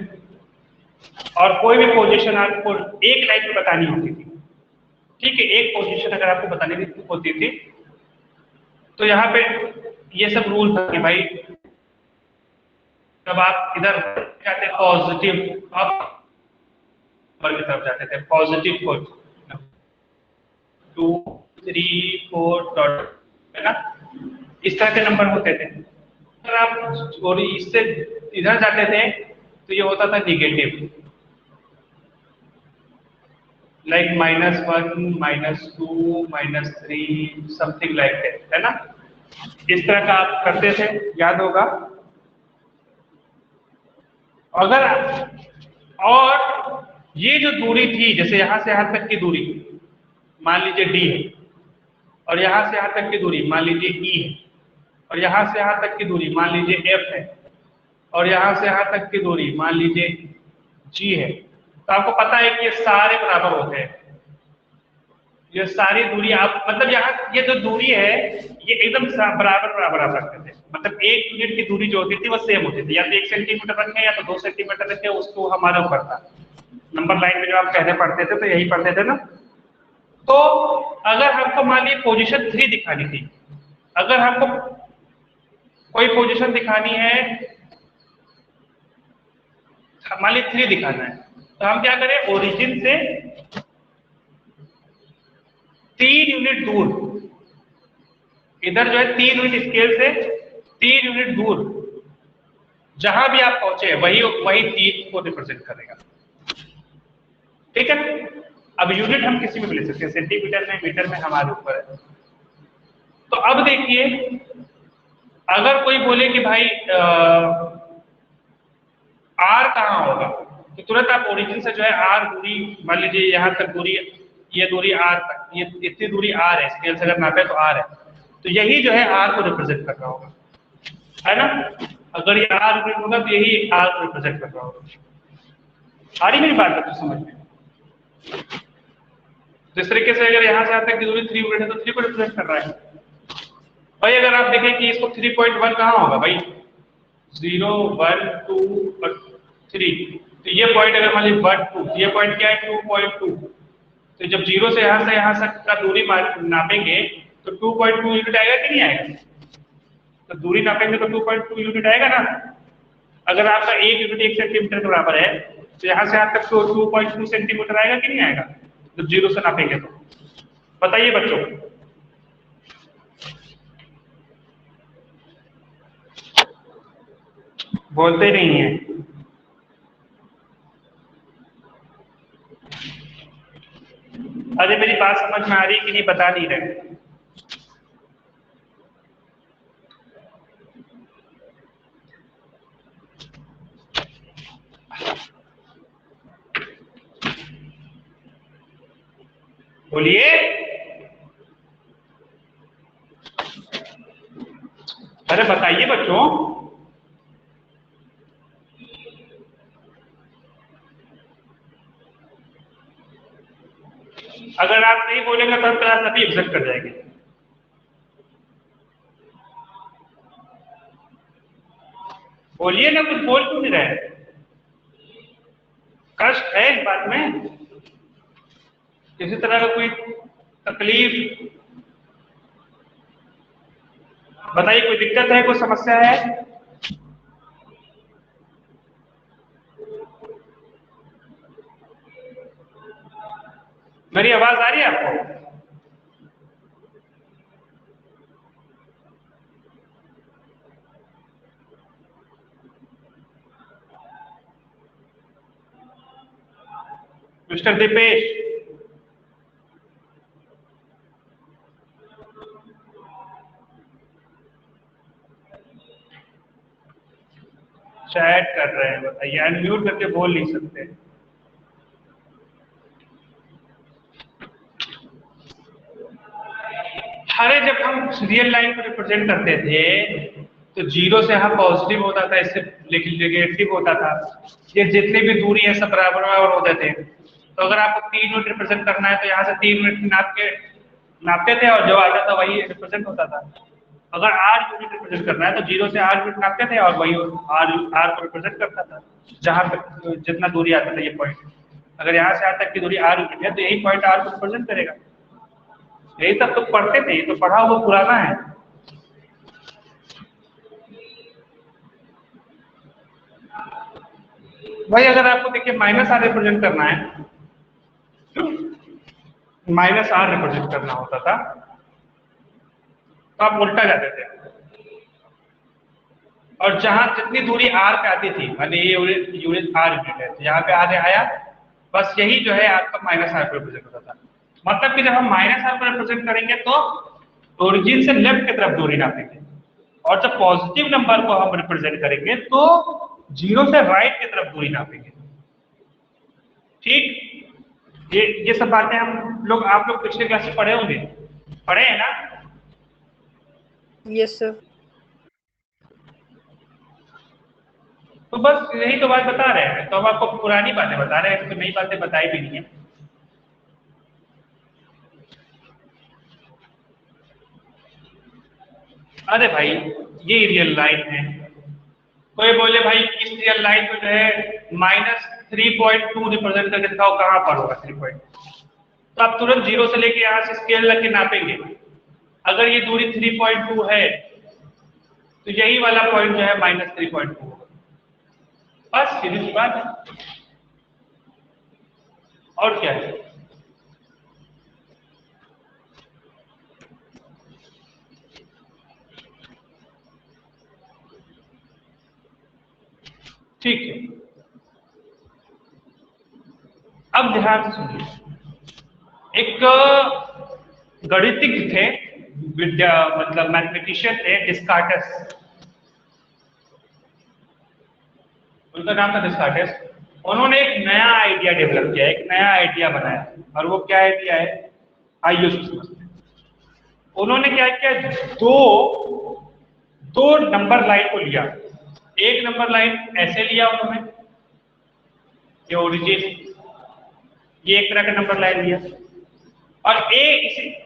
और कोई भी पोजीशन आपको एक लाइन में बतानी होती थी। ठीक है, एक पोजीशन अगर आपको बतानी होती थी तो यहाँ पे ये सब रूल था कि भाई जब आप इधर जाते पॉजिटिव, आप नंबर की तरफ जाते थे, पॉजिटिव को 2 3 4 डॉट, है ना, इस तरह के नंबर होते थे। अगर आप और इससे इधर जाते थे तो ये होता था negative, like -1 -2 -3 something like that, है ना, इस तरह का आप करते थे, याद होगा। अगर और ये जो दूरी थी, जैसे यहां से यहां तक की दूरी मान लीजिए d है, और यहां से यहां तक की दूरी मान लीजिए e है, और यहां से यहां तक की दूरी मान लीजिए f है, और यहां से यहां तक की दूरी मान लीजिए g है, तो आपको पता है कि ये सारे बराबर होते हैं। ये सारी दूरी आप, मतलब यहाँ ये जो दूरी है ये एकदम बराबर बराबर आप रखते थे, मतलब 1 यूनिट की दूरी जो होती थी वो सेम होती थी, या तो 1 सेंटीमीटर रखे या तो 2 सेंटीमीटर रखे, उसको हमारे ऊपर था। नंबर लाइन में जब आप पहले पढ़ते थे तो यही पढ़ते थे ना। तो अगर हमको मान लीजिए पोजीशन 3 दिखानी थी, अगर हमको कोई पोजीशन दिखानी है, मान लीजिए 3 दिखाना है, तो हम क्या करें, ओरिजिन से 3 यूनिट दूर, इधर जो है 3 यूनिट स्केल से 3 यूनिट दूर जहां भी आप पहुंचे वही 3 को रिप्रेजेंट करेगा। ठीक है, अब यूनिट हम किसी में भी ले सकते हैं, सेंटीमीटर में, मीटर में, हमारे ऊपर है। तो अब देखिए, अगर कोई बोले कि भाई आर कहाँ होगा, तो तुरंत आप ओरिजिन से जो है आर दूरी, मान लीजिए यहाँ तक दूरी, ये दूरी आर तक, ये इतनी दूरी आर है, स्केल से अगर नापे तो आर है, तो यही जो है आर को रिप्रेजेंट कर रहा होगा, है ना। अगर ये आर यूनिट होगा तो यही आर को रिप्रेजेंट कर रहा होगा। आ रही मेरी बात तो समझ में। जिस तरीके से अगर यहाँ से यहाँ तक की दूरी 3 यूनिट है तो 3 को रिप्रेजेंट कर रहा है भाई। अगर आप देखें कि इसको 3.1 कहाँ होगा भाई, 0 1 2 और 3, तो ये पॉइंट अगर मान लीजिए 1 2, ये पॉइंट क्या है 2.2, तो जब 0 से यहाँ तक का दूरी नापेंगे तो 2.2 यूनिट आएगा कि नहीं आएगा। तो दूरी नापेंगे तो 2.2 यूनिट आएगा ना। अगर आपका 1 यूनिट 1 सेंटीमीटर के बराबर है तो यहाँ से यहाँ तक तो 2.2 सेंटीमीटर आएगा कि नहीं आएगा जब 0 से नापेंगे। तो बताइए बच्चों, बोलते नहीं है। अरे मेरी बात समझ में आ रही कि नहीं बता नहीं रहे। बोलिए, अरे बताइए बच्चों। अगर आप नहीं बोलेंगे तो हम क्लास अभी एग्जिट कर जाएंगे। बोलिए ना, कुछ बोल क्यों नहीं रहे, कष्ट है इस बात में, किसी तरह का कोई तकलीफ, बताइए कोई दिक्कत है, कोई समस्या है। मेरी आवाज आ रही है आपको? मिस्टर दीपेश, चैट कर रहे हैं, बताइए, अनम्यूट करके बोल नहीं सकते। अरे जब हम रियल लाइन को रिप्रेजेंट करते थे तो 0 से यहाँ पॉजिटिव होता था, इससे नेगेटिव होता था, ये जितनी भी दूरी है सब बराबर बराबर होते थे। तो अगर आपको 3 यूनिट रिप्रेजेंट करना है तो यहाँ से 3 यूनिट नापते थे और जो आता था वही रिप्रेजेंट होता था। अगर r यूनिट रिप्रेजेंट करना है तो 0 से r यूनिट नापते थे और वही r को रिप्रेजेंट करता था, जहां तक जितना दूरी आता था ये पॉइंट। अगर यहाँ से यहाँ तक की दूरी r यूनिट है तो यही पॉइंट r को रिप्रेजेंट करेगा। यही सब तो पढ़ते थे, ये तो पढ़ा हुआ पुराना है। भाई अगर आपको देखिए -r रिप्रेजेंट करना है, -r रिप्रेजेंट करना होता था तो आप उल्टा जाते थे, और जहां जितनी दूरी r पे आती थी, माने ये यूनिट r यूनिट है, तो यहाँ पे आगे आया, बस यही जो है आपका -r को रिप्रेजेंट होता था। मतलब कि जब हम -r को रिप्रेजेंट करेंगे तो ओरिजिन से लेफ्ट की तरफ दूरी नापेंगे, और जब पॉजिटिव नंबर को हम रिप्रेजेंट करेंगे तो 0 से राइट की तरफ दूरी नापेंगे। ठीक, ये सब बातें हम लोग, आप लोग पिछले क्लास में पढ़े होंगे, पढ़े हैं ना? Yes sir. तो बस यही तो बात बता रहे हैं, तो हम आपको पुरानी बातें बता रहे हैं, तो नई बातें बताई भी नहीं है। अरे भाई ये रियल लाइन है, कोई बोले भाई इस रियल लाइन को जो है -3.2 रिप्रेजेंट करके दिखाओ कहां पर होगा 3. तो आप तुरंत 0 से लेके यहां से स्केल लेके नापेंगे, अगर ये दूरी 3.2 है तो यही वाला पॉइंट जो है -3.2 होगा। बस सीधी सी बात है, और क्या है। ठीक है, अब ध्यान से सुनिए। एक गणितज्ञ थे विद्या मतलब मैथमेटिशियन थे डिस्कार्टस, उनका नाम था डिस्कार्टस। उन्होंने एक नया आइडिया डेवलप किया, एक नया आइडिया बनाया, और वो क्या आइडिया है आइए उसको समझते हैं। उन्होंने क्या किया, दो नंबर लाइन को लिया। एक नंबर लाइन ऐसे लिया उन्होंने, ये ओरिजिन, ये एक तरह का नंबर लाइन लिया, और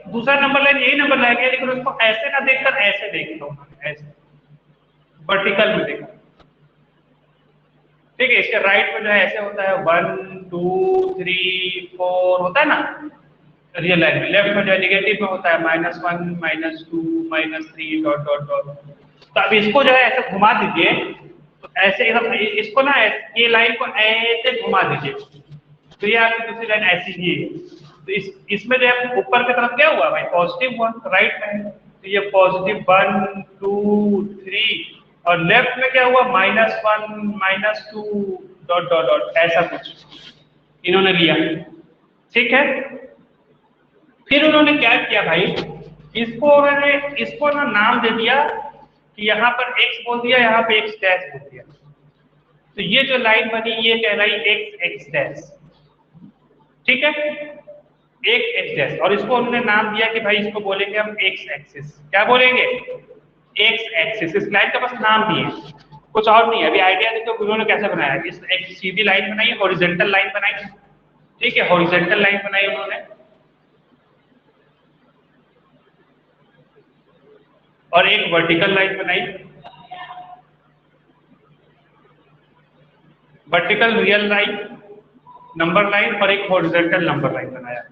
दूसरा नंबर लाइन यही नंबर लाइन लिया, लेकिन उसको ऐसे ना देखकर ऐसे देखा उन्होंने, ऐसे वर्टिकल में देखा। ठीक है, इसके राइट में जो है ऐसे होता है 1 2 3 4 होता है ना रियल लाइन में, लेफ्ट में जो है नेगेटिव में होता है -1 -2 -3 डॉट डॉट डॉट। तो अब इसको जो है ऐसे घुमा दीजिए, तो ऐसे इसको ना ये लाइन को ऐसे घुमा दीजिए, तो ये आपकी दूसरी लाइन ऐसी ही है। तो इसमें जो है ऊपर की तरफ क्या हुआ भाई, पॉजिटिव हुआ, राइट में है, तो ये पॉजिटिव 1 2 3, और लेफ्ट में क्या हुआ -1 -2 डॉट डॉट डॉट, ऐसा कुछ इन्होंने लिया। ठीक है, फिर उन्होंने क्या किया भाई, इसको ना नाम दे दिया कि यहाँ पर x बोल दिया, यहाँ पे x डैश बोल दिया, तो ये जो लाइन बनी ये कहलाई x डैश। ठीक है, x डैश, और इसको उन्होंने नाम दिया कि भाई इसको बोलेंगे हम x एक्सिस। क्या बोलेंगे, x एक्सिस। इस लाइन का बस नाम दिए, कुछ और नहीं है। अभी आइडिया देखो उन्होंने कैसे बनाया, इस एक सीधी लाइन बनाई, हॉरिजॉन्टल लाइन बनाई। ठीक है, हॉरिजॉन्टल लाइन बनाई उन्होंने, और एक वर्टिकल लाइन बनाई, vertical real line number line, और एक हॉरिजॉन्टल नंबर लाइन बनाया।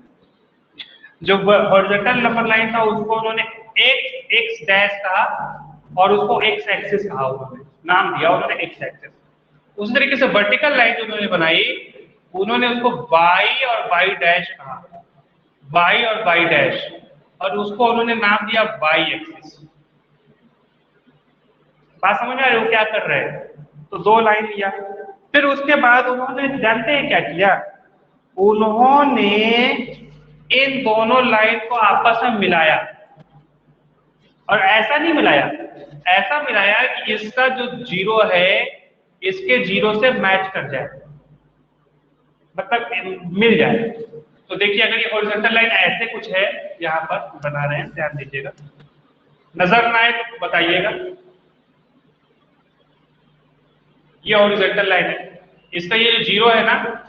जो हॉरिजॉन्टल नंबर लाइन था उसको उन्होंने एक्स डैश कहा, और उसको एक्स एक्सिस कहा, उन्होंने नाम दिया उन्होंने एक्स एक्सिस। उस तरीके से वर्टिकल लाइन जो उन्होंने बनाई, उन्होंने उसको वाई और वाई डैश कहा, वाई और वाई डैश, और उसको उन्होंने नाम दिया वाई एक्सिस। बात समझ आ रही हो क्या कर रहे हैं? तो दो लाइन लिया, फिर उसके बाद उन्होंने जानते हैं क्या किया, उन्होंने इन दोनों लाइन को आपस में मिलाया, और ऐसा नहीं मिलाया, ऐसा मिलाया कि इसका जो जीरो है इसके जीरो से मैच कर जाए, मतलब मिल जाए। तो देखिए अगर ये हॉरिजॉन्टल लाइन ऐसे कुछ है, यहाँ पर बना रहे हैं, ध्यान दीजिएगा, नजर ना आए तो बताइएगा। ये हॉरिजॉन्टल लाइन है, इसका ये जो जीरो है ना,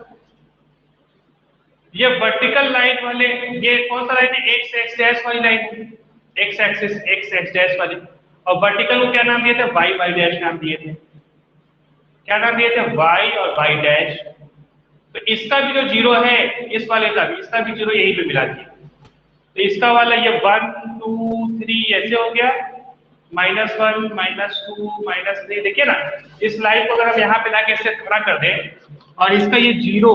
ये वर्टिकल लाइन वाले, ये कौन सा लाइन है, एक्स डैश वाली line, x axis x dash वाली, और वर्टिकल को क्या नाम दिए थे, वाई वाई डैश नाम दिए थे। क्या नाम दिए थे, वाई और वाई डैश। तो इसका भी जो जीरो है, इस वाले का भी, इसका भी जीरो यहीं पे मिला दिया, तो इसका वाला ये 1 2 3 ऐसे हो गया, -1 -2 -3। देखिए ना, इस लाइन को अगर हम यहाँ पे लाके इससे खड़ा कर दें, और इसका ये जीरो,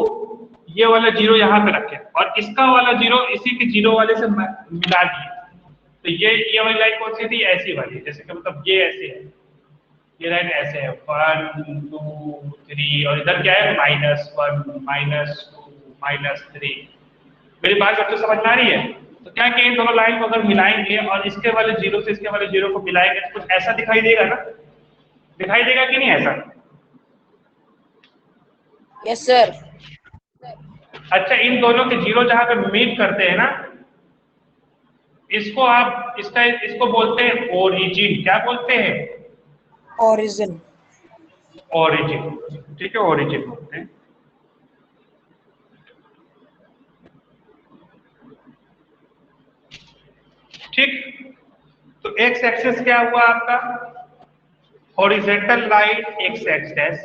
ये वाला जीरो यहाँ पे रखें, और इसका वाला जीरो इसी के जीरो वाले से मिला दिए, तो ये वाली लाइन कौन सी थी, ऐसी वाली, जैसे कि मतलब ये ऐसे है, ये लाइन ऐसे है 1 2 3, और इधर क्या है -1 -2 -3। मेरी बात आपको समझ में आ रही है? तो क्या कि इन दोनों लाइन को अगर मिलाएंगे और इसके वाले जीरो से इसके वाले जीरो को मिलाएंगे तो कुछ ऐसा दिखाई देगा ना, दिखाई देगा कि नहीं ऐसा? Yes sir. अच्छा, इन दोनों के जीरो जहां पे मीट करते हैं ना, इसको आप इसको बोलते हैं ओरिजिन। क्या बोलते हैं, ओरिजिन। ओरिजिन। ठीक है, ओरिजिन बोलते हैं। ठीक, तो एक्स एक्सिस क्या हुआ आपका, horizontal line X X dash,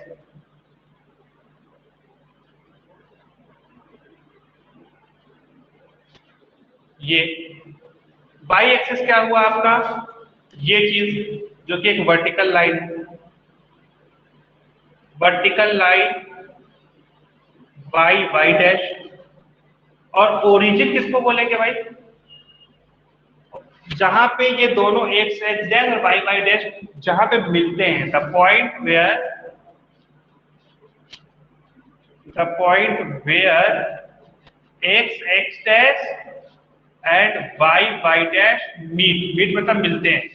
ये वाई एक्सिस क्या हुआ आपका, ये चीज जो कि एक वर्टिकल लाइन है, vertical line Y Y dash, और ओरिजिन किसको बोलेंगे भाई, जहां पे ये दोनों एक्स एक्स डैश और वाई वाई डैश जहां पे मिलते हैं, the point where X X dash and Y dash meet मतलब मिलते हैं।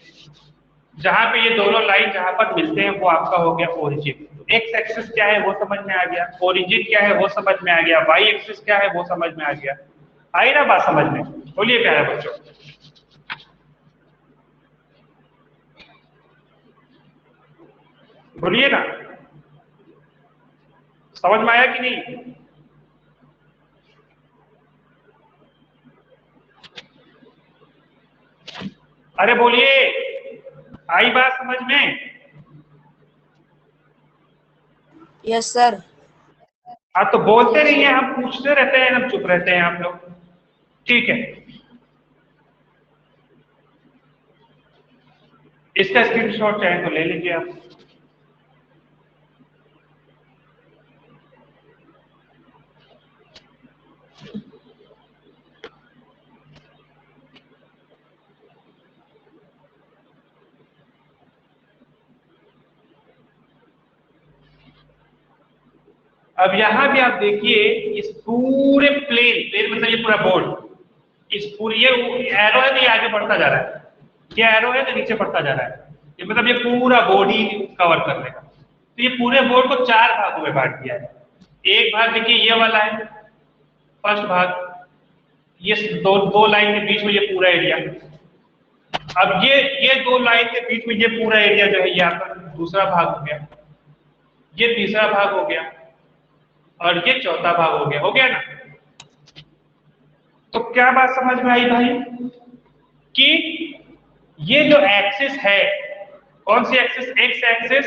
जहां पे ये दोनों लाइन जहां पर मिलते हैं वो आपका हो गया ओरिजिन। एक्स एक्सिस क्या है वो समझ में आ गया, ओरिजिन क्या है वो समझ में आ गया, वाई एक्सिस क्या है वो समझ में आ गया। आई ना बात समझ में? बोलिए प्यारे बच्चों, बोलिए ना, समझ में आया कि नहीं? अरे बोलिए, आई बात समझ में? Yes, sir. हाँ तो बोलते नहीं है, हम पूछते रहते हैं, हम चुप रहते हैं आप लोग। ठीक है, इसका स्क्रीनशॉट चाहे तो ले लीजिए आप। अब यहां भी आप देखिए, इस पूरे प्लेन मतलब ये पूरा बोर्ड, इस पूरी ये एरो है तो ये आगे बढ़ता जा रहा है, ये एरो है तो नीचे बढ़ता जा रहा है, ये मतलब ये पूरा बोर्ड ही कवर कर लेगा। तो ये पूरे बोर्ड को 4 भागों में बांट दिया है। एक भाग देखिए ये वाला है, फर्स्ट भाग, ये दो लाइन के बीच में ये पूरा एरिया। अब ये 2 लाइन के बीच में ये पूरा एरिया जो है ये आपका दूसरा भाग हो गया, ये तीसरा भाग हो गया, और ये चौथा भाग हो गया ना। तो क्या बात समझ में आई भाई, कि ये जो एक्सिस है, कौन सी एक्सिस? एक्स एक्सिस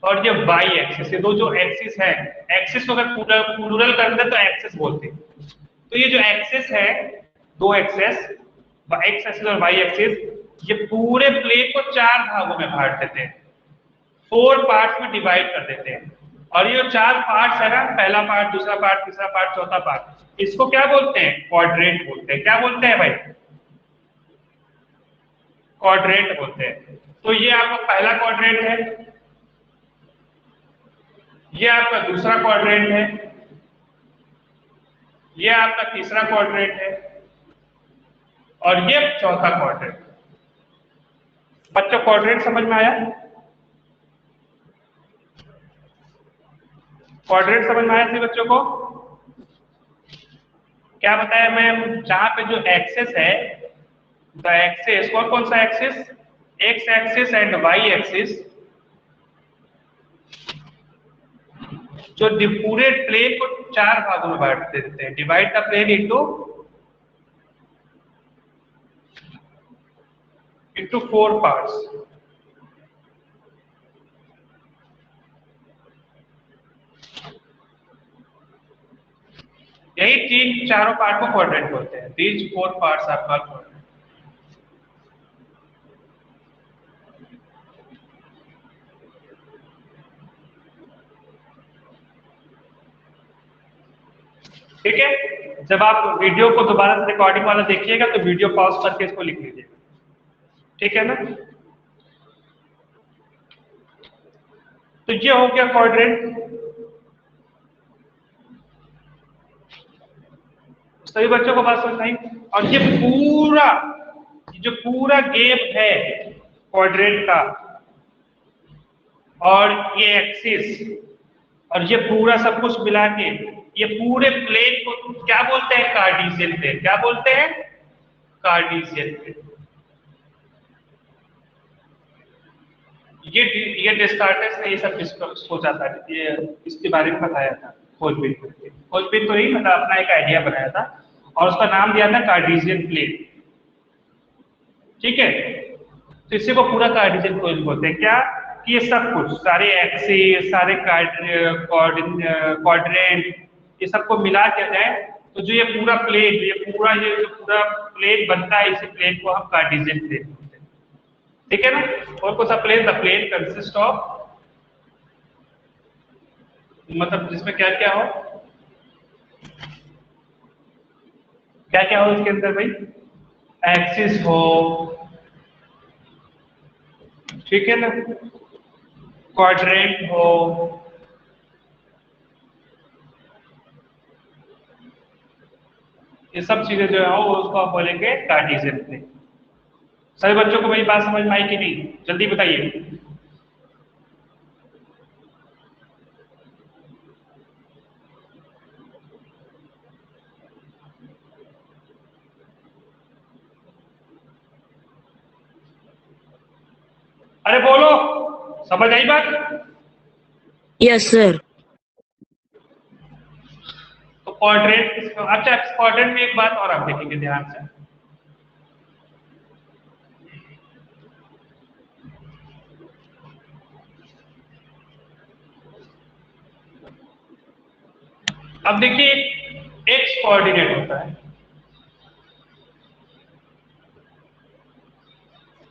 और ये वाई एक्सिस, ये दो जो एक्सिस है, एक्सिस को अगर प्लूरल कर दे तो एक्सिस बोलते हैं। तो ये जो एक्सिस है, दो एक्सेस, एक्स एक्सिस और वाई एक्सिस, ये पूरे प्लेन को 4 भागों में बांट देते हैं, 4 पार्ट्स में डिवाइड कर देते हैं। और ये जो 4 पार्ट्स है ना, पहला पार्ट, दूसरा पार्ट, तीसरा पार्ट, चौथा पार्ट, इसको क्या बोलते हैं? क्वाड्रेंट बोलते हैं। क्या बोलते हैं भाई? क्वाड्रेंट बोलते हैं। तो ये आपका पहला क्वाड्रेंट है, ये आपका दूसरा क्वाड्रेंट है, ये आपका तीसरा क्वाड्रेंट है, और ये चौथा क्वाड्रेंट। बच्चों क्वाड्रेंट समझ में आया? क्वाड्रेंट समझ में आया सभी बच्चों को? क्या बताया मैं? जहां पे जो एक्सेस है, द एक्सेस, कौन सा axes? X axis and Y axis, जो पूरे प्लेन को 4 भागों में बांट देते हैं। Divide the plane into 4 parts. यही चारों पार्ट को क्वाड्रेंट बोलते हैं। These 4 parts are called quadrant. ठीक है, जब आप वीडियो को दोबारा से रिकॉर्डिंग वाला देखिएगा तो वीडियो पॉज करके इसको लिख लीजिएगा, ठीक है ना। तो ये हो गया क्वाड्रेंट। सभी बच्चों को बात समझ आई? और ये जो पूरा गेप है क्वाड्रेंट का, और ये एक्सिस, और ये पूरा सब कुछ मिला के, ये पूरे प्लेन को क्या बोलते हैं? Cartesian plane. क्या बोलते हैं? Cartesian plane. ये डिस्कार्टेस ने ये सब सोचा था, ये इसके बारे में बताया था, खोजबीन करके। खोजबीन तो नहीं, मतलब अपना एक आइडिया बनाया था और उसका नाम दिया था कार्टेशियन प्लेन। ठीक है, तो इसी को पूरा कार्टेशियन प्लेन बोलते हैं। क्या कि ये सब कुछ, सारे एक्सिस, सारे क्वाड्रेंट, ये सबको मिला के जाए तो जो ये पूरा प्लेन, ये जो पूरा प्लेन बनता है, इसी प्लेन को हम कार्टेशियन प्लेन बोलते हैं। ठीक है ना। और कौन सा plane? The plane consist of, मतलब जिसमें क्या क्या हो, क्या क्या हो इसके अंदर भाई? एक्सिस हो, ठीक है ना, क्वाड्रेंट हो, ये सब चीजें जो है वो उसको आप बोलेंगे कार्टेशियन प्लेन। सभी बच्चों को मेरी बात समझ में आई कि नहीं, जल्दी बताइए। अरे बोलो, समझ आई बात? Yes sir. तो क्वाड्रेंट, अच्छा क्वाड्रेंट में एक बात और आप देखेंगे ध्यान से। अब देखिए एक्स कोऑर्डिनेट होता है,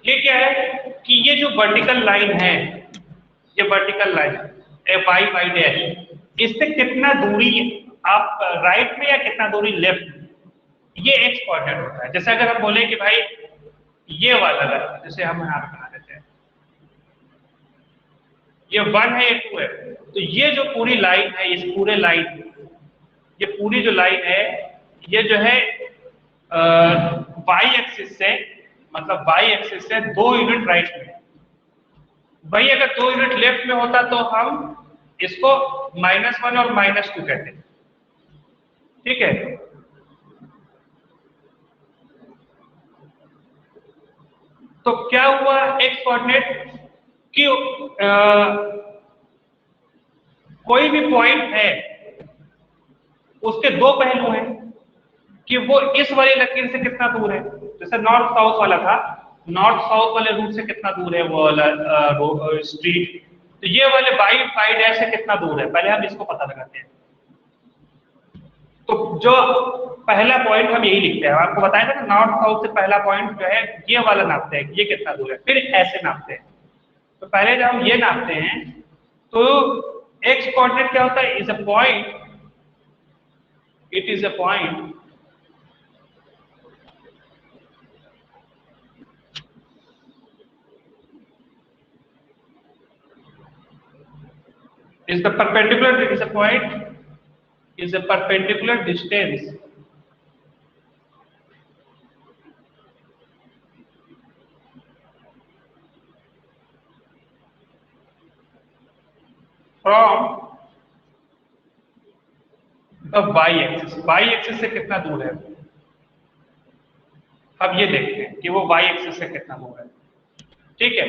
ये क्या है कि ये जो वर्टिकल लाइन है, ये vertical line Y Y dash, इससे कितना दूरी आप राइट में या कितना दूरी लेफ्ट में, ये एक्स कोऑर्डिनेट होता है। जैसे अगर हम बोले कि भाई ये वाला अगर, जैसे हम यहाँ पे बना देते हैं, ये 1 है ये 2 है, तो ये जो पूरी लाइन है, इस पूरे लाइन, ये पूरी जो लाइन है, ये जो है वाई एक्सिस से, मतलब वाई एक्सिस से 2 यूनिट राइट में, वही अगर 2 यूनिट लेफ्ट में होता तो हम इसको -1 और -2 कहते हैं, ठीक है। तो क्या हुआ एक्स कोऑर्डिनेट कि कोई भी पॉइंट है उसके दो पहलू हैं कि वो इस वाली लकीर से कितना दूर है। जैसे नॉर्थ साउथ वाला था, नॉर्थ साउथ वाले रूट से कितना दूर है वो वाला स्ट्रीट, तो ये वाले बाई फाई डैश से कितना दूर है, पहले हम इसको पता लगाते हैं। तो जो पहला पॉइंट हम यही लिखते हैं, आपको बताया था ना, नॉर्थ साउथ से पहला पॉइंट जो है ये वाला नापते हैं, ये कितना दूर है, फिर ऐसे नापते हैं। तो पहले जब हम ये नापते हैं तो एक्स कोऑर्डिनेट क्या होता है, is a point, it is a point is the perpendicular, is a point, is a perpendicular distance from the y axis, y axis से कितना दूर है। अब ये देखते हैं कि वो y axis से कितना दूर है, ठीक है।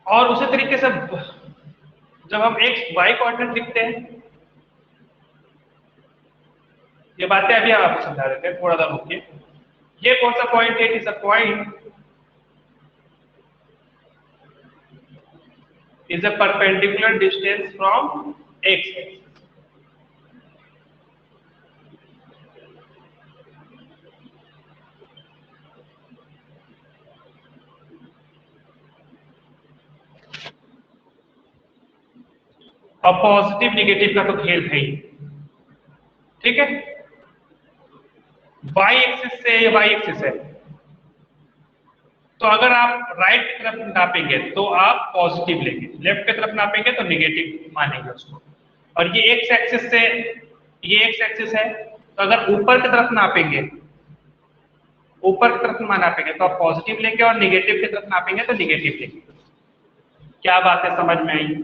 और उसी तरीके से जब हम x y कोऑर्डिनेट लिखते हैं, ये बातें अभी हम आपको समझा देते हैं, थोड़ा सा रुकिए। ये कौन सा पॉइंट है, is a point, is a perpendicular distance from x axis. और पॉजिटिव निगेटिव का तो खेल है ही, ठीक है। y एक्सिस से ये y एक्सिस है, तो अगर आप राइट की तरफ नापेंगे तो आप पॉजिटिव लेंगे, लेफ्ट की तरफ नापेंगे तो निगेटिव मानेंगे उसको। और ये एक्स एक्सिस से, ये एक्स एक्सिस है, तो अगर ऊपर की तरफ नापेंगे, ऊपर की तरफ नापेंगे तो आप पॉजिटिव लेंगे, और निगेटिव की तरफ नापेंगे तो निगेटिव लेंगे। क्या बातें समझ में आई?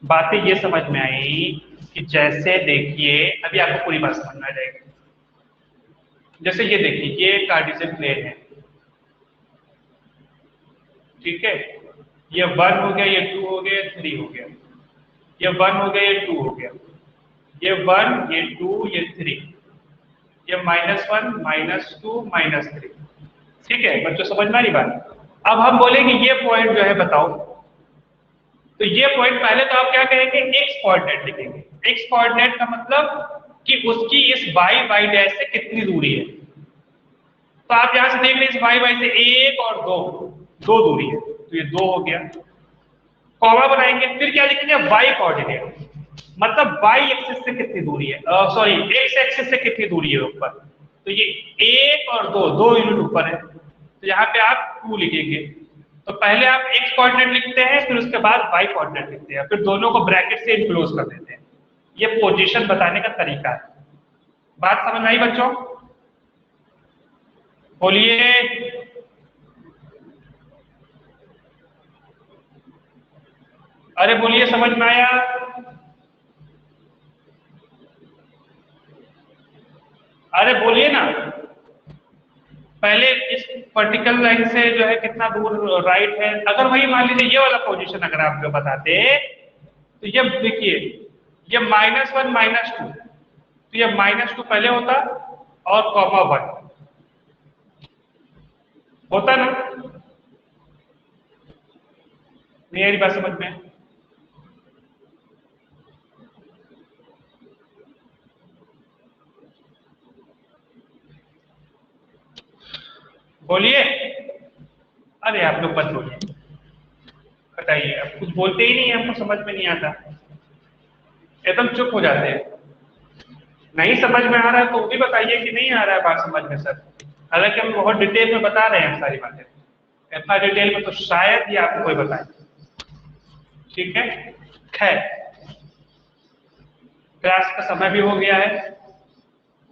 बातें ये समझ में आई कि जैसे देखिए, अभी आपको पूरी बात समझ में आ जाएगी। जैसे ये देखिए, ये कार्टेशियन प्लेन है, ठीक है। ये 1 हो गया, ये 2 हो गया, 3 हो गया, ये 1 हो गया, ये 2 हो गया, ये 1, ये 2, ये 3, ये -1, -2, -3, ठीक है बच्चों, समझ में आ रही बात? अब हम बोलेंगे ये पॉइंट जो है बताओ, तो ये पॉइंट पहले तो आप क्या कहेंगे, एक्स कोऑर्डिनेट लिखेंगे। एक्स कोऑर्डिनेट का मतलब कि उसकी इस वाई वाई डैश से कितनी दूरी है। तो आप यहां से देख रहे हैं इस वाई वाई से 1 और 2 दूरी है, तो ये 2 हो गया, कॉमा बनाएंगे, फिर क्या लिखेंगे, वाई कोऑर्डिनेट, मतलब वाई एक्सिस से कितनी दूरी है, सॉरी एक्स एक्सिस से कितनी दूरी है ऊपर, तो ये 1 और 2 यूनिट ऊपर है, तो यहाँ पे आप 2 लिखेंगे। तो पहले आप एक्स कोऑर्डिनेट लिखते हैं, फिर उसके बाद वाई कोऑर्डिनेट लिखते हैं, फिर दोनों को ब्रैकेट से इनक्लोज कर देते हैं। ये पोजीशन बताने का तरीका है। बात समझ में आई बच्चों? बोलिए। अरे बोलिए, समझ में आया? अरे बोलिए ना। पहले इस पर्टिकुलर लाइन से जो है कितना दूर राइट है, अगर वही मान लीजिए ये वाला पोजीशन अगर आप जो बताते तो ये देखिए, ये -1 -2, तो ये -2 पहले होता और -1 होता ना? मेरी बात समझ में? बोलिए। अरे आप लोग मत बोलिए, बताइए। आप कुछ बोलते ही नहीं है, आपको समझ में नहीं आता, एकदम चुप हो जाते हैं। नहीं समझ में आ रहा है तो वो भी बताइए कि नहीं आ रहा है बात समझ में सर। हालांकि हम बहुत डिटेल में बता रहे हैं सारी बातें, इतना डिटेल में तो शायद ही आपको कोई बताए। ठीक है, खैर क्लास का समय भी हो गया है,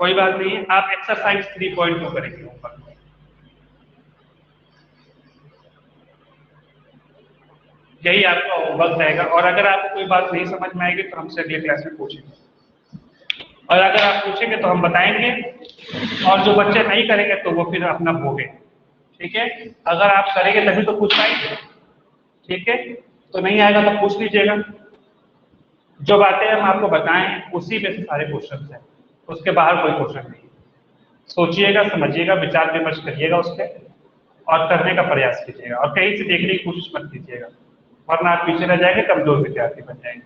कोई बात नहीं है। आप एक्सरसाइज 3.2 करेंगे ऊपर, यही आपका होमवर्क रहेगा। और अगर आपको कोई बात नहीं समझ में आएगी तो हमसे अगले क्लास में पूछेंगे, और अगर आप पूछेंगे तो हम बताएंगे, और जो बच्चे नहीं करेंगे तो वो फिर अपना भोगे। ठीक है, अगर आप करेंगे तभी तो पूछ पाएंगे। ठीक है, तो नहीं आएगा तो पूछ लीजिएगा। जो बातें हम आपको बताएं उसी में से सारे क्वेश्चन हैं, उसके बाहर कोई क्वेश्चन नहीं। सोचिएगा, समझिएगा, विचार विमर्श करिएगा उस पर, और करने का प्रयास कीजिएगा, और कहीं से देखने की कोशिश मत कीजिएगा, वरना आप पीछे रह जाएंगे, कमजोर विद्यार्थी बन जाएंगे।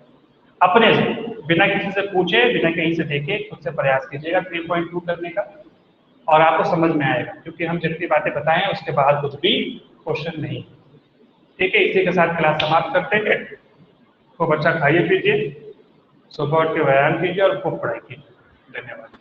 अपने से, बिना किसी से पूछे, बिना कहीं से देखे, खुद से प्रयास कीजिएगा 3.2 करने का, और आपको समझ में आएगा, क्योंकि हम जितनी बातें बताएं उसके बाहर कुछ भी क्वेश्चन नहीं। ठीक है, इसी के साथ क्लास समाप्त करते हैं। खूब अच्छा खाइए पीजिए, सुबह उठ के व्यायाम कीजिए और खूब पढ़ाई कीजिए। धन्यवाद।